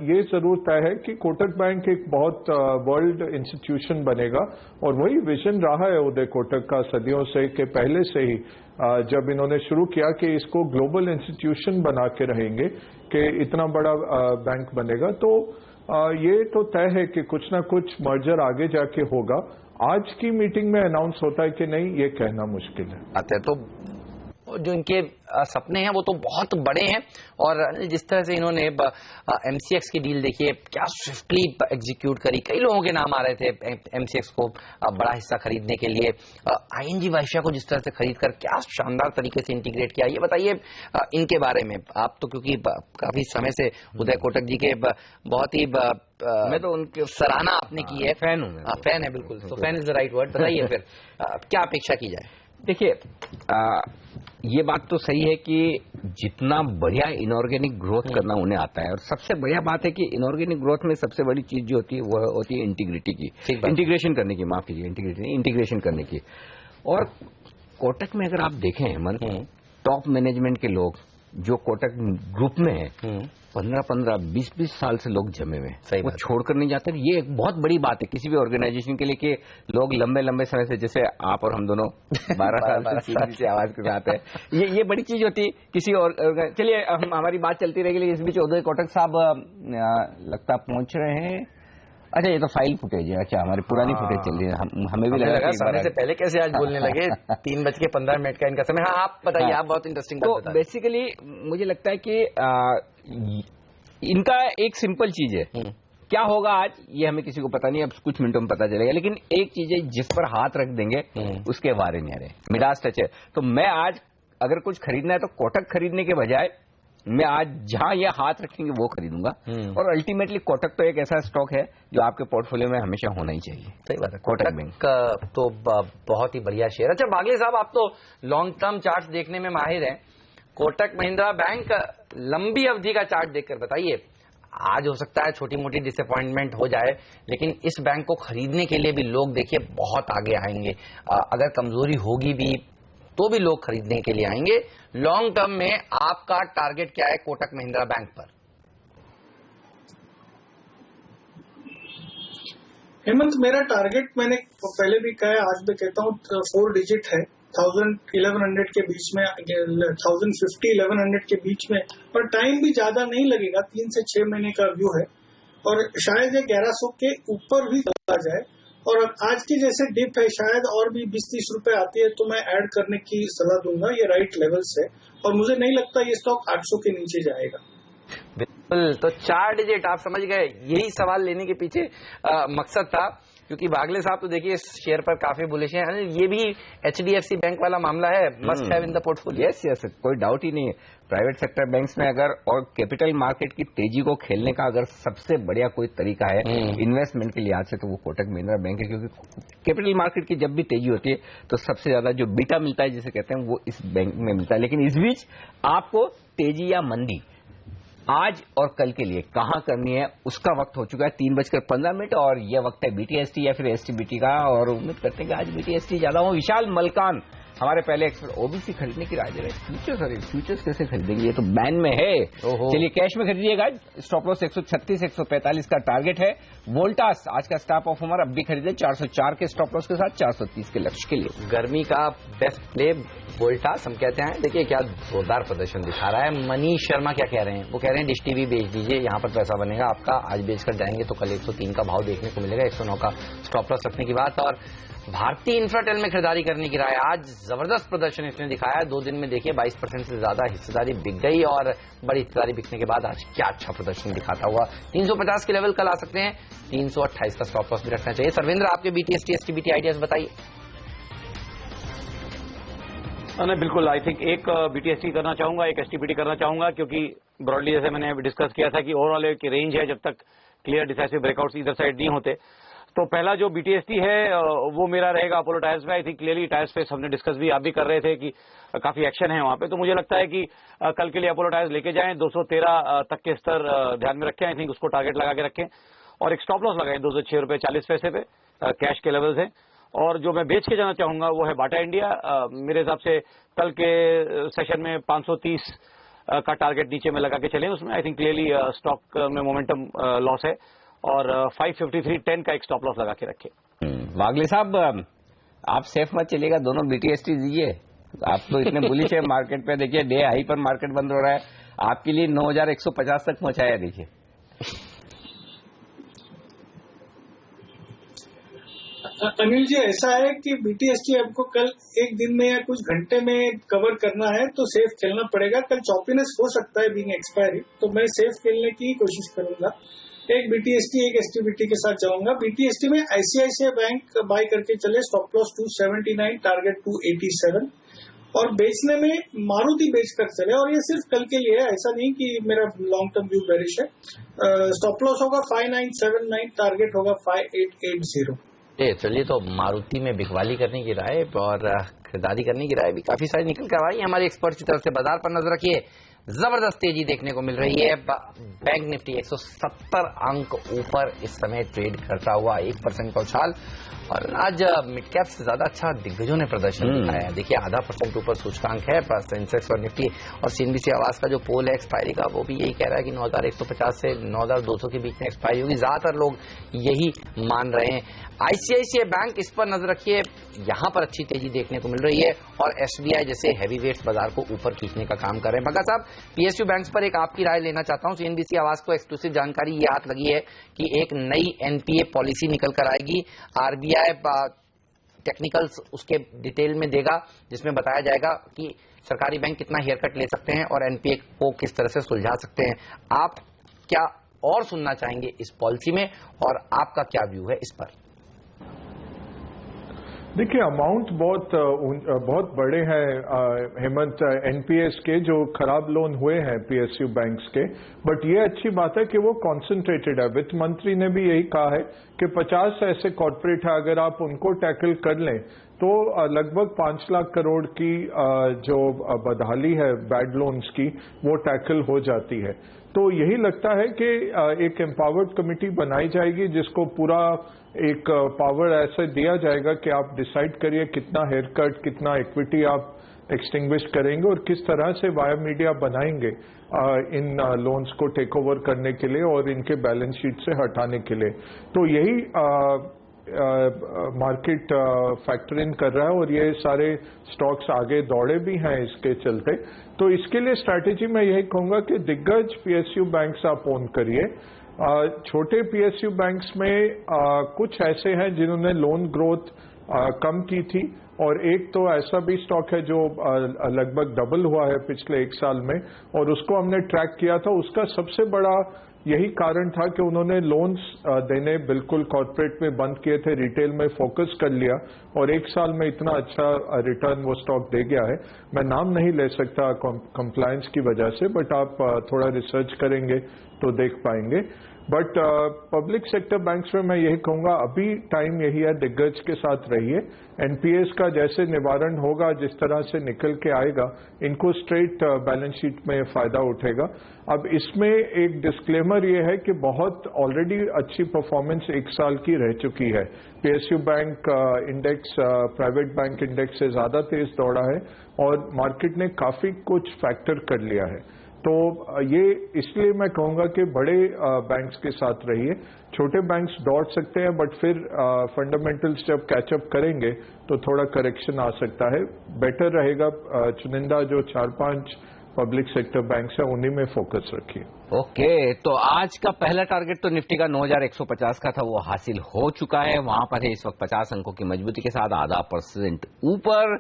ये जरूर तय है कि कोटक बैंक एक बहुत वर्ल्ड इंस्टीट्यूशन बनेगा और वही विजन रहा है उदय कोटक का सदियों से, कि पहले से ही जब इन्होंने शुरू किया कि इसको ग्लोबल इंस्टीट्यूशन बना के रहेंगे, कि इतना बड़ा बैंक बनेगा। तो ये तो तय है कि कुछ ना कुछ मर्जर आगे जाके होगा। आज की मीटिंग में अनाउंस होता है कि नहीं, ये कहना मुश्किल है। आते तो जो इनके सपने हैं वो तो बहुत बड़े हैं और जिस तरह से इन्होंने MCX की डील देखिए क्या स्विफ्टली एग्जीक्यूट करी। कई लोगों के नाम आ रहे थे MCX को बड़ा हिस्सा खरीदने के लिए। ING वाइशिया को जिस तरह से खरीद कर क्या शानदार तरीके से इंटीग्रेट किया। ये बताइए इनके बारे में आप तो, क्योंकि काफी समय से उदय कोटक जी के बहुत ही मैं तो उनके सराहना आपने की है। फैन हूँ। फैन है, बिल्कुल। तो fan is the right word. बताइए फिर क्या अपेक्षा की जाए। देखिए, ये बात तो सही है कि जितना बढ़िया इनऑर्गेनिक ग्रोथ करना उन्हें आता है, और सबसे बढ़िया बात है कि इनऑर्गेनिक ग्रोथ में सबसे बड़ी चीज जो होती है वो होती है इंटीग्रिटी की, इंटीग्रेशन करने की। माफ कीजिए, इंटीग्रेशन करने की। और कोटक में अगर आप देखें हेमंत, टॉप मैनेजमेंट के लोग जो कोटक ग्रुप में है 15-15, 20-20 साल से लोग जमे हुए हैं, वो छोड़कर नहीं जाते। ये एक बहुत बड़ी बात है किसी भी ऑर्गेनाइजेशन के लिए कि लोग लंबे लंबे समय से, जैसे आप और हम दोनों 12 साल से आवाज के साथ है, ये बड़ी चीज होती है किसी और। चलिए हमारी बात चलती रहेगी। इस बीच उदय कोटक साहब लगता पहुंच रहे हैं। अच्छा, ये तो फाइल फुटेज है। अच्छा, हमारी पुरानी फुटेज चल रही है। हमें भी लगा समय से पहले कैसे आज बोलने लगे। 3:15 का इनका समय। हाँ, आप बताइए। आप बहुत इंटरेस्टिंग। तो बेसिकली मुझे लगता है कि इनका एक सिंपल चीज है। क्या होगा आज ये हमें किसी को पता नहीं, अब कुछ मिनटों में पता चलेगा। लेकिन एक चीज है, जिस पर हाथ रख देंगे उसके बारे नहीं आ रहे, मिडास टच है। तो मैं आज अगर कुछ खरीदना है तो कोटक खरीदने के बजाय मैं आज जहां ये हाथ रखेंगे वो खरीदूंगा। और अल्टीमेटली कोटक तो एक ऐसा स्टॉक है जो आपके पोर्टफोलियो में हमेशा होना ही चाहिए। सही बात है। कोटक बैंक तो बहुत ही बढ़िया शेयर। अच्छा बागले साहब, आप तो लॉन्ग टर्म चार्ट देखने में माहिर हैं। कोटक महिंद्रा बैंक लंबी अवधि का चार्ट देखकर बताइए। आज हो सकता है छोटी मोटी डिसअपॉइंटमेंट हो जाए, लेकिन इस बैंक को खरीदने के लिए भी लोग देखिए बहुत आगे आएंगे। अगर कमजोरी होगी भी तो भी लोग खरीदने के लिए आएंगे। लॉन्ग टर्म में आपका टारगेट क्या है कोटक महिंद्रा बैंक पर? हेमंत, मेरा टारगेट मैंने पहले भी कहा है, आज भी कहता हूँ, 4 डिजिट है। 1100 के बीच में, 1050-1100 के बीच में। और टाइम भी ज्यादा नहीं लगेगा, 3 से 6 महीने का व्यू है। और शायद ये 1100 के ऊपर भी चला जाए। और आज की जैसे डिप है, शायद और भी 20-30 रुपए आती है तो मैं ऐड करने की सलाह दूंगा। ये राइट लेवल्स है और मुझे नहीं लगता ये स्टॉक 800 के नीचे जाएगा। बिल्कुल। तो 4 डिजिट आप समझ गए। यही सवाल लेने के पीछे मकसद था, क्योंकि बागले साहब तो देखिए शेयर पर काफी बुलिश हैं। ये भी HDFC बैंक वाला मामला है, must have in the portfolio. Yes, कोई डाउट ही नहीं है। प्राइवेट सेक्टर बैंक्स में अगर, और कैपिटल मार्केट की तेजी को खेलने का अगर सबसे बढ़िया कोई तरीका है इन्वेस्टमेंट के लिहाज से, तो वो कोटक महिंद्रा बैंक है। क्योंकि कैपिटल मार्केट की जब भी तेजी होती है तो सबसे ज्यादा जो बीटा मिलता है जिसे कहते हैं, वो इस बैंक में मिलता है। लेकिन इस बीच आपको तेजी या मंदी आज और कल के लिए कहां करनी है उसका वक्त हो चुका है 3:15, और यह वक्त है BTST या फिर STBT का। और उम्मीद करते हैं कि आज BTST ज्यादा हो। विशाल मलकान हमारे पहले एक्सपर्ट OBC खरीदने की राय दे रहे हैं। फ्यूचर्स कैसे खरीदेंगे, ये तो बैन में है। चलिए कैश में खरीदिएगा। स्टॉप लॉस 136, 145 का टारगेट है। वोल्टास आज का स्टॉप ऑफ हमारा अब भी खरीदे 404 के स्टॉप लॉस के साथ 430 के लक्ष्य के लिए। गर्मी का बेस्ट प्ले वोल्टास हम कहते हैं, देखिए क्या जोरदार प्रदर्शन दिखा रहा है। मनीष शर्मा क्या कह रहे हैं, वो कह रहे हैं डिश टीवी बेच दीजिए, यहाँ पर पैसा बनेगा आपका, आज बेचकर जाएंगे तो कल 103 का भाव देखने को मिलेगा, 109 का स्टॉप लॉस रखने की बात। और भारतीय इंफ्राटेल में खरीदारी करने की राय, आज जबरदस्त प्रदर्शन इसने दिखाया है। 2 दिन में देखिए 22% से ज्यादा हिस्सेदारी बिक गई और बड़ी हिस्सेदारी बिकने के बाद आज क्या अच्छा प्रदर्शन दिखाता हुआ 350 के लेवल कल आ सकते हैं, 328 का स्टॉप लॉस भी रखना चाहिए। सर्वेंद्र, आपके बीटीएसटी एसटीबीटी आइडियाज बताइए। नहीं, बिल्कुल, आई थिंक एक बीटीएसटी करना चाहूंगा, एक एसटीबीटी करना चाहूंगा, क्योंकि ब्रॉडली जैसे मैंने डिस्कस किया था कि ओवरऑल एक रेंज है, जब तक क्लियर डिसाइसिव ब्रेकआउट्स इधर साइड नहीं होते। तो पहला जो बीटीएसटी है वो मेरा रहेगा अपोलो टायर्स में। आई थिंक क्लियरली टायर्स पे हमने डिस्कस भी, आप भी कर रहे थे कि काफी एक्शन है वहां पे, तो मुझे लगता है कि कल के लिए अपोलो टायर्स लेके जाएं, 213 तक के स्तर ध्यान में रखें, आई थिंक उसको टारगेट लगा के रखें और एक स्टॉप लॉस लगाएं 206.40 पे कैश के लेवल्स है। और जो मैं बेच के जाना चाहूंगा वो है बाटा इंडिया। मेरे हिसाब से कल के सेशन में 530 का टारगेट नीचे में लगा के चले, उसमें आई थिंक क्लियरली स्टॉक में मोमेंटम लॉस है और 553.10 का एक स्टॉप लॉस लगा के रखे। वागले साहब, आप सेफ मत चलिएगा, दोनों बीटीएसटी दीजिए, आप तो इतने बुलिश है मार्केट पे। देखिए डे हाई पर मार्केट बंद हो रहा है, आपके लिए 9150 तक पहुंचाया। देखिए अनिल जी, ऐसा है कि बीटीएसटी आपको कल एक दिन में या कुछ घंटे में कवर करना है तो सेफ खेलना पड़ेगा। कल चॉपीनेस हो सकता है बीइंग एक्सपायरी, तो मैं सेफ खेलने की कोशिश करूंगा। एक बीटीएसटी एक एसटीबीटी के साथ जाऊंगा। बीटीएसटी में आईसीआईसीआई बैंक बाय करके चले, स्टॉप लॉस 279, टारगेट 287 और बेचने में मारुति बेचकर चले। और ये सिर्फ कल के लिए है, ऐसा नहीं कि मेरा लॉन्ग टर्म व्यू बेरिश है। स्टॉप लॉस होगा 5979, टारगेट होगा 5880। चलिए, तो मारुति में बिकवाली करने की राय और खरीदारी करने की राय भी काफी सारी निकल कर आई है हमारे एक्सपर्ट की तरफ से। बाजार पर नजर रखिए, जबरदस्त तेजी देखने को मिल रही है। बैंक निफ्टी 170 अंक ऊपर इस समय ट्रेड करता हुआ, 1% का उछाल। और आज मिड कैप से ज्यादा अच्छा दिग्गजों ने प्रदर्शन दिखाया है। देखिए 0.5% ऊपर सूचकांक है सेंसेक्स और निफ्टी। और सीएनबीसी आवाज का जो पोल है एक्सपायरी का, वो भी यही कह रहा है कि 9150 से 9200 के बीच में एक्सपायरी होगी। ज्यादातर लोग यही मान रहे हैं। आईसीआईसीआई बैंक, इस पर नजर रखिए, यहां पर अच्छी तेजी देखने को मिल रही है और एसबीआई जैसे हैवी वेट्स बाजार को ऊपर खींचने का काम कर रहे हैं। भगत साहब, पीएसयू बैंक्स पर एक आपकी राय लेना चाहता हूं। सीएनबीसी आवाज को एक्सक्लूसिव जानकारी ये हाथ लगी है कि एक नई एनपीए पॉलिसी निकल कर आएगी। आरबीआई टेक्निकल्स उसके डिटेल में देगा, जिसमें बताया जाएगा कि सरकारी बैंक कितना हेयर कट ले सकते हैं और एनपीए को किस तरह से सुलझा सकते हैं। आप क्या और सुनना चाहेंगे इस पॉलिसी में और आपका क्या व्यू है इस पर? देखिए, अमाउंट बहुत बड़े हैं हेमंत, एनपीएस के जो खराब लोन हुए हैं पीएसयू बैंक्स के। बट ये अच्छी बात है कि वो कॉन्सेंट्रेटेड है। वित्त मंत्री ने भी यही कहा है कि 50 ऐसे कॉर्पोरेट है, अगर आप उनको टैकल कर लें तो लगभग 5 लाख करोड़ की जो बदहाली है बैड लोन्स की, वो टैकल हो जाती है। तो यही लगता है कि एक एम्पावर्ड कमेटी बनाई जाएगी जिसको पूरा एक पावर ऐसे दिया जाएगा कि आप डिसाइड करिए कितना हेयर कट, कितना इक्विटी आप एक्सटिंग्विश करेंगे और किस तरह से वाया मीडिया बनाएंगे इन लोन्स को टेक ओवर करने के लिए और इनके बैलेंस शीट से हटाने के लिए। तो यही मार्केट फैक्टर इन कर रहा है और ये सारे स्टॉक्स आगे दौड़े भी हैं इसके चलते। तो इसके लिए स्ट्रैटेजी मैं यही कहूंगा कि दिग्गज पीएसयू बैंक्स आप ओन करिए। छोटे पीएसयू बैंक्स में कुछ ऐसे हैं जिन्होंने लोन ग्रोथ कम की थी और एक तो ऐसा भी स्टॉक है जो लगभग डबल हुआ है पिछले 1 साल में और उसको हमने ट्रैक किया था। उसका सबसे बड़ा यही कारण था कि उन्होंने लोन्स देने बिल्कुल कॉर्पोरेट में बंद किए थे, रिटेल में फोकस कर लिया और 1 साल में इतना अच्छा रिटर्न वो स्टॉक दे गया है। मैं नाम नहीं ले सकता कंप्लायंस की वजह से, बट आप थोड़ा रिसर्च करेंगे तो देख पाएंगे। बट पब्लिक सेक्टर बैंक्स में मैं यही कहूंगा अभी टाइम यही है, दिग्गज के साथ रहिए। एनपीएस का जैसे निवारण होगा, जिस तरह से निकल के आएगा, इनको स्ट्रेट बैलेंस शीट में फायदा उठेगा। अब इसमें एक डिस्क्लेमर ये है कि बहुत ऑलरेडी अच्छी परफॉर्मेंस 1 साल की रह चुकी है। PSU bank index private bank index से ज्यादा तेज दौड़ा है और मार्केट ने काफी कुछ फैक्टर कर लिया है। तो ये इसलिए मैं कहूंगा कि बड़े बैंक्स के साथ रहिए। छोटे बैंक्स दौड़ सकते हैं, बट फिर फंडामेंटल्स जब कैचअप करेंगे तो थोड़ा करेक्शन आ सकता है। बेटर रहेगा चुनिंदा जो 4-5 पब्लिक सेक्टर बैंक्स है उन्हीं में फोकस रखिए। ओके, तो आज का पहला टारगेट तो निफ्टी का 9150 का था, वो हासिल हो चुका है। वहां पर है इस वक्त 50 अंकों की मजबूती के साथ ½ % ऊपर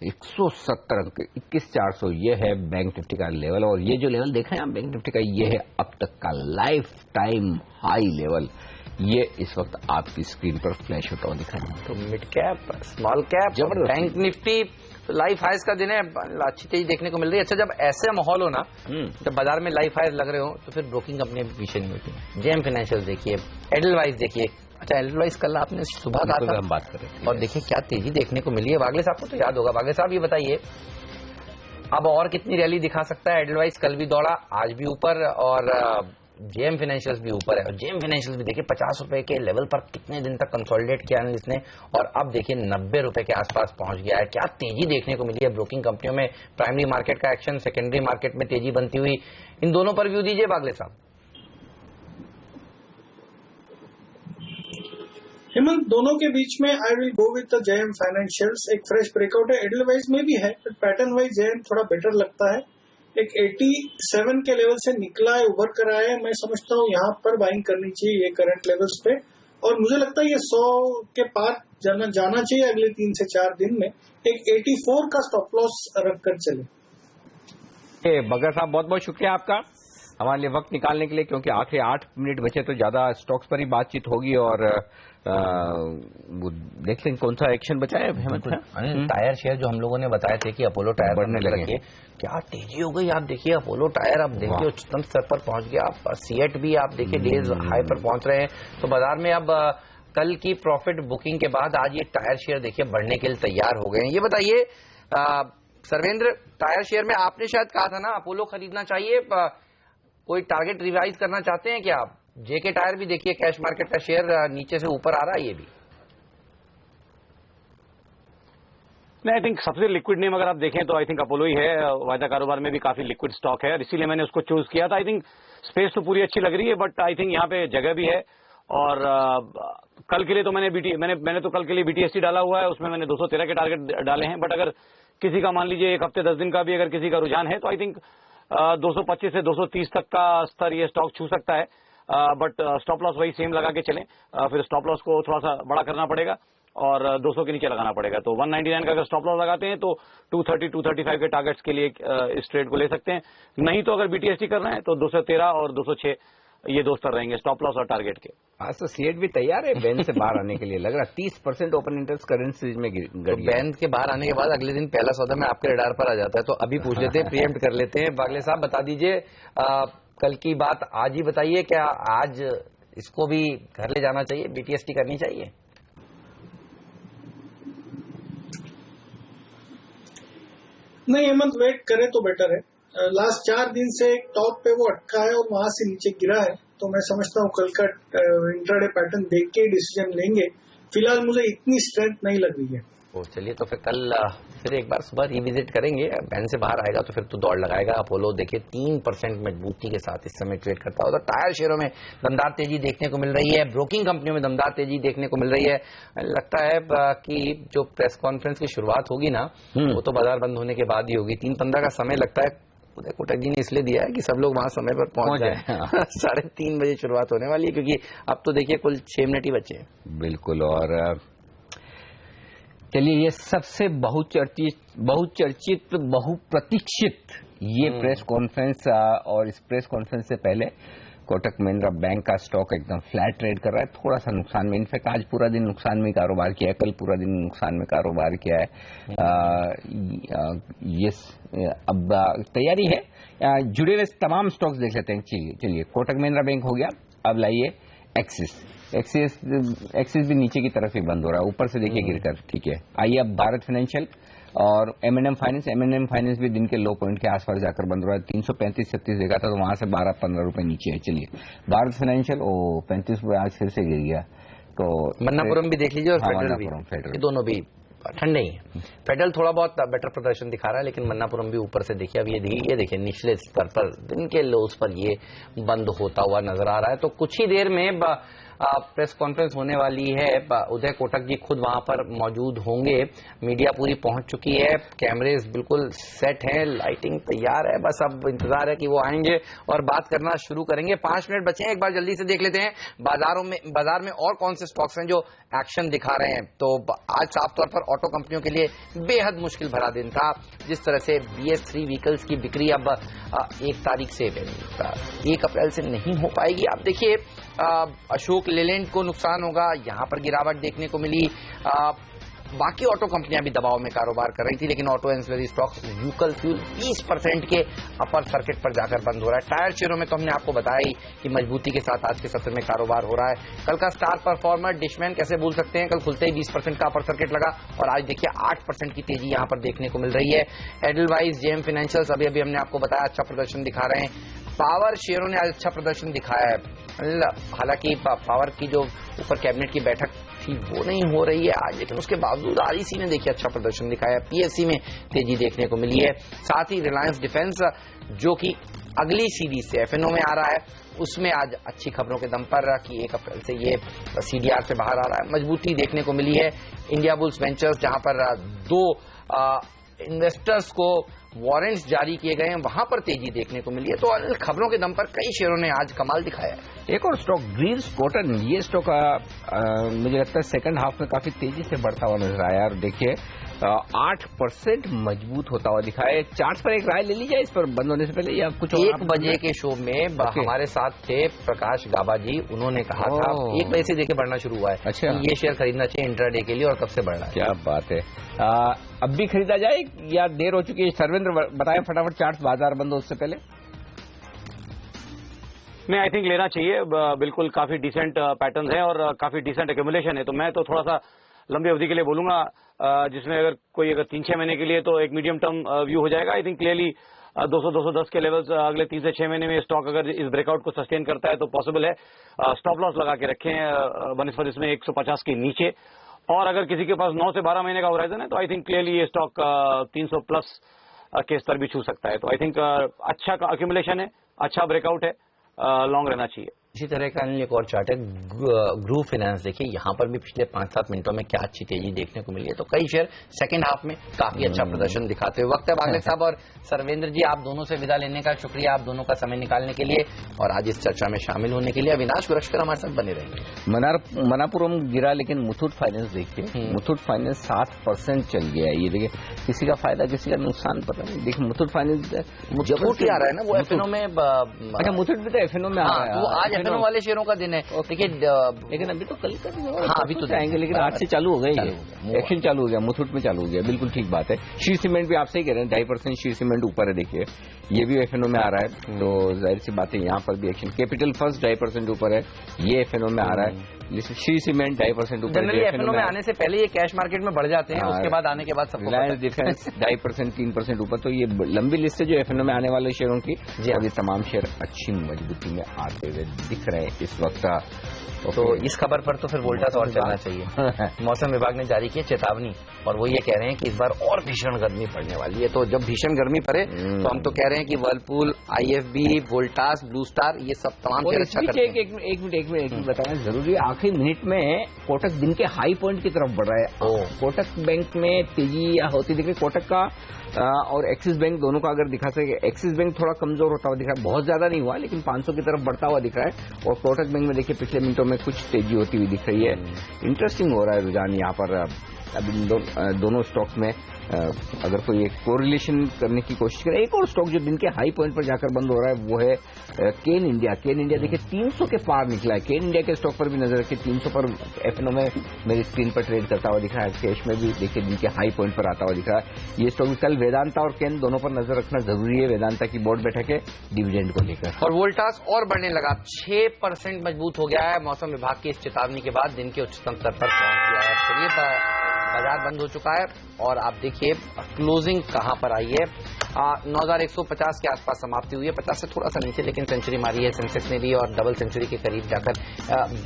170 अंक 21400 ये है बैंक निफ्टी का लेवल। और ये जो लेवल देख रहे हैं आप बैंक निफ्टी का, ये है अब तक का लाइफ टाइम हाई लेवल। ये इस वक्त आपकी स्क्रीन पर फ्लैश होता हुआ दिख रहा है। तो मिड कैप, स्मॉल कैप, जबरदस्त। बैंक निफ्टी तो लाइफ हाइज का दिन है, अच्छी तेजी देखने को मिल रही है। अच्छा, जब ऐसे माहौल हो ना, जब बाजार में लाइफ हाइज लग रहे हो, तो फिर ब्रोकिंग कंपनियां भी पीछे नहीं होती। जेएम फाइनेंशियल देखिए, एडलवाइज देखिए। अच्छा, एडलवाइज कल आपने सुबह कहा था, हम बात कर रहे थे, और देखिए क्या तेजी देखने को मिली है। बागले साहब को तो याद होगा। बागले साहब ये बताइए, अब और कितनी रैली दिखा सकता है एडलवाइज? कल भी दौड़ा, आज भी ऊपर, और जेएम फाइनेंशियल भी ऊपर है। और जेएम फाइनेंशियल भी देखिए 50 रुपए के लेवल पर कितने दिन तक कंसोलिडेट किया एनालिस्ट ने, और अब देखिए 90 रुपए के आसपास पहुंच गया है। क्या तेजी देखने को मिली है ब्रोकिंग कंपनियों में, प्राइमरी मार्केट का एक्शन, सेकेंडरी मार्केट में तेजी बनती हुई, इन दोनों पर व्यू दीजिए बागले साहब। हेमंत, दोनों के बीच में I will go with the JM financials. एक फ्रेश ब्रेकआउट है, एडलवाइज में भी है, बट पैटर्न वाइज जेएम थोड़ा बेटर लगता है। एक 87 के लेवल से निकला है, उभर कर आया है। मैं समझता हूँ यहाँ पर बाइंग करनी चाहिए ये करंट लेवल्स पे, और मुझे लगता है ये 100 के पार जाना चाहिए अगले 3 से 4 दिन में। एक 84 का स्टॉप लॉस रखकर चले। बगर साहब, बहुत बहुत शुक्रिया आपका हमारे लिए वक्त निकालने के लिए, क्योंकि आखिरी 8 मिनट बचे तो ज्यादा स्टॉक्स पर ही बातचीत होगी, और वो देख लें कौन सा एक्शन बचा है। टायर शेयर जो हम लोगों ने बताए थे कि अपोलो टायर बढ़ने लगे, क्या तेजी हो गई। आप देखिए अपोलो टायर, आप देखिए उच्चतम स्तर पर पहुंच गया। आप सीएट भी आप देखिए डेज हाई पर पहुंच रहे हैं। तो बाजार में अब कल की प्रॉफिट बुकिंग के बाद आज ये टायर शेयर देखिए बढ़ने के लिए तैयार हो गए हैं। ये बताइए सर्वेंद्र, टायर शेयर में आपने शायद कहा था ना अपोलो खरीदना चाहिए, कोई टारगेट रिवाइज करना चाहते हैं क्या आप? जेके टायर भी देखिए कैश मार्केट का शेयर नीचे से ऊपर आ रहा है। ये भी नहीं, आई थिंक सबसे लिक्विड नेम अगर आप देखें तो आई थिंक अपोलो ही है। वायदा कारोबार में भी काफी लिक्विड स्टॉक है, और इसीलिए मैंने उसको चूज किया था। आई थिंक स्पेस तो पूरी अच्छी लग रही है, बट आई थिंक यहाँ पे जगह भी है। और कल के लिए तो मैंने तो कल के लिए बीटीएससी डाला हुआ है, उसमें मैंने 213 के टारगेट डाले हैं। बट अगर किसी का मान लीजिए 1 हफ्ते 10 दिन का भी अगर किसी का रुझान है, तो आई थिंक 225 से 230 तक का स्तर ये स्टॉक छू सकता है। बट स्टॉप लॉस वही सेम लगा के चलें, फिर स्टॉप लॉस को थोड़ा सा बड़ा करना पड़ेगा और 200 के नीचे लगाना पड़ेगा। तो 199 का अगर स्टॉप लॉस लगाते हैं तो 230 235 के टारगेट्स के लिए इस ट्रेड को ले सकते हैं। नहीं तो अगर बीटीएसटी कर रहे हैं तो 213 और 206 ये 2 स्तर रहेंगे स्टॉप लॉस और टारगेट के। आज तो सीएट भी तैयार है बैन से बाहर आने के लिए, लग रहा 30% ओपन इंटरेस्ट करंट सीरीज में तो बैन के बाहर आने के बाद अगले दिन पहला सौदा में आपके रडार पर आ जाता है। तो अभी पूछ लेते हैं, प्रीएम्प्ट कर लेते हैं। बागले साहब बता दीजिए, कल की बात आज ही बताइए, क्या आज इसको भी घर ले जाना चाहिए, बीटीएसटी करनी चाहिए? नहीं हेमंत, वेट करे तो बेटर है। लास्ट 4 दिन से एक टॉप पे वो अटका है और वहां से नीचे गिरा है, तो मैं समझता हूँ कल का इंट्राडे पैटर्न देख के डिसीजन लेंगे। फिलहाल मुझे इतनी स्ट्रेंथ नहीं लग रही है। चलिए, तो फिर कल फिर एक बार सुबह रिविजिट करेंगे। बैन से बाहर आएगा तो फिर तो दौड़ लगाएगा। अपोलो देखिए 3% मजबूती के साथ इस समय ट्रेड करता है। तो टायर शेयरों में दमदार तेजी देखने को मिल रही है, ब्रोकिंग कंपनियों में दमदार तेजी देखने को मिल रही है। लगता है कि जो प्रेस कॉन्फ्रेंस की शुरुआत होगी ना, वो तो बाजार बंद होने के बाद ही होगी। 3:15 का समय लगता है उदय कोटक जी ने इसलिए दिया है कि सब लोग वहां समय पर पहुंच जाए। 3:30 बजे शुरुआत होने वाली है, क्योंकि अब तो देखिए कुल 6 मिनट ही बचे हैं। बिल्कुल। और चलिए, ये सबसे बहुचर्चित बहुप्रतीक्षित ये प्रेस कॉन्फ्रेंस, और इस प्रेस कॉन्फ्रेंस से पहले कोटक महिंद्रा बैंक का स्टॉक एकदम फ्लैट ट्रेड कर रहा है, थोड़ा सा नुकसान में। इनफैक्ट आज पूरा दिन नुकसान में कारोबार किया है, कल पूरा दिन नुकसान में कारोबार किया है। ये अब तैयारी है, जुड़े हुए तमाम स्टॉक्स देख लेते हैं। चलिए, कोटक महिंद्रा बैंक हो गया, अब लाइए एक्सिस भी नीचे की तरफ ही बंद हो रहा है, ऊपर से देखिए गिरकर। ठीक है, आइए अब भारत फाइनेंशियल और एम&एम फाइनेंस भी दिन के लो पॉइंट के आसपास जाकर बंद हो रहा है। 335-36 देखा था, तो वहां से 12-15 रुपए नीचे है। चलिए, भारत फाइनेंशियल 35 रुपए आज फिर से गिर गया। तो मन्नापुरम भी देख लीजिए और फेडरल भी, दोनों भी ठंडे ही है। फेडरल थोड़ा बहुत बेटर प्रदर्शन दिखा रहा है, लेकिन मन्नापुरम भी ऊपर से देखिए, अब ये देखिए निचले स्तर पर दिन के लोस पर ये बंद होता हुआ नजर आ रहा है। तो कुछ ही देर में प्रेस कॉन्फ्रेंस होने वाली है। उदय कोटक जी खुद वहां पर मौजूद होंगे। मीडिया पूरी पहुंच चुकी है, कैमरेज बिल्कुल सेट हैं, लाइटिंग तैयार है, बस अब इंतजार है कि वो आएंगे और बात करना शुरू करेंगे। 5 मिनट बचे हैं, एक बार जल्दी से देख लेते हैं बाजार में और कौन से स्टॉक्स हैं जो एक्शन दिखा रहे हैं। तो आज साफ तौर पर ऑटो कंपनियों के लिए बेहद मुश्किल भरा दिन था। जिस तरह से BS3 व्हीकल्स की बिक्री अब 1 तारीख से 1 अप्रैल से नहीं हो पाएगी। आप देखिए अशोक लेलैंड को नुकसान होगा, यहां पर गिरावट देखने को मिली। बाकी ऑटो कंपनियां भी दबाव में कारोबार कर रही थी, लेकिन auto ancillary stocks equal fuel 20% के अपर सर्किट पर जाकर बंद हो रहा है। टायर शेयरों में तो हमने आपको बताया ही कि मजबूती के साथ आज के सत्र में कारोबार हो रहा है। कल का स्टार परफॉर्मर डिशमैन कैसे भूल सकते हैं, कल खुलते ही 20% का अपर सर्किट लगा और आज देखिए 8% की तेजी यहां पर देखने को मिल रही है। एडलवाइज, जेएम फाइनेंशियल्स अभी हमने आपको बताया अच्छा प्रदर्शन दिखा रहे हैं। पावर शेयरों ने आज अच्छा प्रदर्शन दिखाया है। हालांकि पावर की जो ऊपर कैबिनेट की बैठक थी वो नहीं हो रही है आज, लेकिन उसके बावजूद REC ने देखिए अच्छा प्रदर्शन दिखाया। PSE में तेजी देखने को मिली है। साथ ही रिलायंस डिफेंस जो कि अगली सीरीज से FNO में आ रहा है, उसमें आज अच्छी खबरों के दम पर कि 1 अप्रैल से ये CDR से बाहर आ रहा है, मजबूती देखने को मिली है। इंडिया बुल्स वेंचर्स जहां पर 2 इन्वेस्टर्स को वारंट्स जारी किए गए हैं, वहां पर तेजी देखने को मिली है। तो खबरों के दम पर कई शेयरों ने आज कमाल दिखाया है। एक और स्टॉक ग्रीव्स कॉटन, ये स्टॉक मुझे लगता है सेकंड हाफ में काफी तेजी से बढ़ता हुआ नजर आया और देखिए 8% मजबूत होता हुआ दिखा है। चार्ट पर एक राय ले ली जाए इस पर बंद होने से पहले या कुछ? 1 बजे के शो में हमारे साथ थे प्रकाश गाबा जी, उन्होंने कहा था 1 बजे से देखिए बढ़ना शुरू हुआ है। अच्छा, ये शेयर खरीदना चाहिए इंट्राडे के लिए और कब से बढ़ना है। क्या बात है। अब भी खरीदा जाए या देर हो चुकी है? सर्वेंद्र बताएं फटाफट चार्ट बाजार बंद हो उससे पहले। नहीं, आई थिंक लेना चाहिए, बिल्कुल काफी डिसेंट पैटर्न है और काफी डिसेंट एक्यूमुलेशन है। तो मैं तो थोड़ा सा लंबी अवधि के लिए बोलूंगा, जिसमें अगर 3-6 महीने के लिए तो एक मीडियम टर्म व्यू हो जाएगा। आई थिंक क्लियरली 200-210 के लेवल्स अगले 3 से 6 महीने में स्टॉक अगर इस ब्रेकआउट को सस्टेन करता है तो पॉसिबल है। स्टॉप लॉस लगा के रखें बनस्पत इसमें 150 के नीचे, और अगर किसी के पास 9 से 12 महीने का होराइजन है तो आई थिंक क्लियरली ये स्टॉक 300 प्लस के स्तर भी छू सकता है। तो आई थिंक अच्छा अक्यूमुलेशन है, अच्छा ब्रेकआउट है, लॉन्ग रहना चाहिए। इसी तरह का एक और चार्ट है ग्रू फाइनेंस। देखिए यहाँ पर भी पिछले 5-7 मिनटों में क्या अच्छी तेजी देखने को मिली है। तो कई शेयर सेकंड हाफ में काफी अच्छा प्रदर्शन दिखाते हुए। वक्त है भागले साहब और सर्वेंद्र जी, आप दोनों से विदा लेने का शुक्रिया, आप दोनों का समय निकालने के लिए और आज इस चर्चा में शामिल होने के लिए। अविनाश गुरक्षकर हमारे साथ बने रहेंगे। मनापुरम गिरा, लेकिन मुथूट फाइनेंस देखिए, मुथूट फाइनेंस 7% चल गया है। ये देखिए किसी का फायदा किसी का नुकसान पता नहीं। देखिए मुथूट फाइनेंस मुथूट ही आ रहा है ना, वो FNO में। अच्छा, मुथूट भी तो FNO में आ रहा है। वो आज FNO वाले शेयरों का दिन है। देखिए लेकिन अभी तो कल का अभी तो आएंगे, लेकिन आज से चालू हो गए, एक्शन चालू हो गया, मुथूट में चालू हो गया। बिल्कुल ठीक बात है। श्री सीमेंट भी आप सही कह रहे हैं, 2.5% श्री सीमेंट ऊपर है। देखिए ये भी FNO में आ रहा है, तो जाहिर सी बात है यहाँ पर भी एक्शन। कैपिटल फर्स्ट 2.5% ऊपर है, ये FNO में आ रहा है। श्री सीमेंट 2.5% ऊपर। जनरली FNO में आने से पहले ये कैश मार्केट में बढ़ जाते हैं, उसके बाद आने के बाद सबको रिलायंस डिफेंस 2.5% 3% ऊपर। तो ये लंबी लिस्ट है जो FNO में आने वाले शेयरों की। अभी तमाम शेयर अच्छी मजबूती में आते हुए दिख रहे हैं इस वक्त। तो इस खबर पर तो फिर वोल्टास और चलना चाहिए। मौसम विभाग ने जारी की चेतावनी और वो ये कह रहे हैं कि इस बार और भीषण गर्मी पड़ने वाली है। तो जब भीषण गर्मी पड़े तो हम तो कह रहे हैं कि Whirlpool, IFB, Voltas, blue star, ये सब तमाम शेयर अच्छा करते हैं। एक मिनट बताना जरूरी है। आखिरी मिनट में कोटक दिन के हाई पॉइंट की तरफ बढ़ रहा है। कोटक बैंक में तेजी होती दिख रही, कोटक का और एक्सिस बैंक दोनों का अगर दिखा सके। एक्सिस बैंक थोड़ा कमजोर होता हुआ दिख रहा है, बहुत ज्यादा नहीं हुआ, लेकिन 500 की तरफ बढ़ता हुआ दिख रहा है। और कोटक बैंक में देखिए पिछले मिनटों में कुछ तेजी होती हुई दिख रही है। इंटरेस्टिंग हो रहा है रुझान यहाँ पर। अब इन दोनों स्टॉक्स में अगर कोई एक कोरिलेशन करने की कोशिश करें। एक और स्टॉक जो दिन के हाई पॉइंट पर जाकर बंद हो रहा है वो है केन इंडिया। केन इंडिया देखिए 300 के पार निकला है। केन इंडिया के स्टॉक पर भी नजर रखिए, 300 पर FNO में मेरी स्क्रीन पर ट्रेड करता हुआ दिख रहा है। कैश में भी देखिए दिन के हाई पॉइंट पर आता हुआ दिख रहा है। ये स्टॉक कल वेदांता और केन दोनों पर नजर रखना जरूरी है। वेदांता की बोर्ड बैठक है डिविडेंड को लेकर। और वोल्टास और बढ़ने लगा, 6% मजबूत हो गया है मौसम विभाग की इस चेतावनी के बाद। दिन के उच्चतम स्तर पर पहुंच गया है। चलिए बाजार बंद हो चुका है और आप देखिए क्लोजिंग कहां पर आई है। 9,150 के आसपास समाप्ति हुई है, 50 से थोड़ा सा नीचे, लेकिन सेंचुरी मारी है सेंसेक्स ने भी और डबल सेंचुरी के करीब जाकर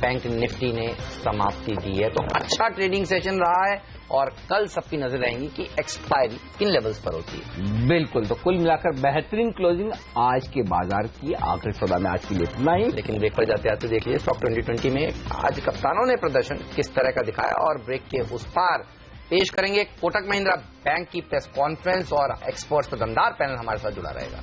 बैंक निफ्टी ने समाप्ति दी है। तो अच्छा ट्रेडिंग सेशन रहा है और कल सबकी नजर रहेंगी कि एक्सपायरी किन लेवल्स पर होती है। बिल्कुल, तो कुल मिलाकर बेहतरीन क्लोजिंग आज के बाजार की। आखिरी सौदा में आज के लिए इतना ही, लेकिन ब्रेक पर जाते आते देख लीजिए स्टॉक 2020 में आज कप्तानों ने प्रदर्शन किस तरह का दिखाया और ब्रेक के उस पार पेश करेंगे कोटक महिंद्रा बैंक की प्रेस कॉन्फ्रेंस और एक्सपर्ट्स का दमदार पैनल हमारे साथ जुड़ा रहेगा।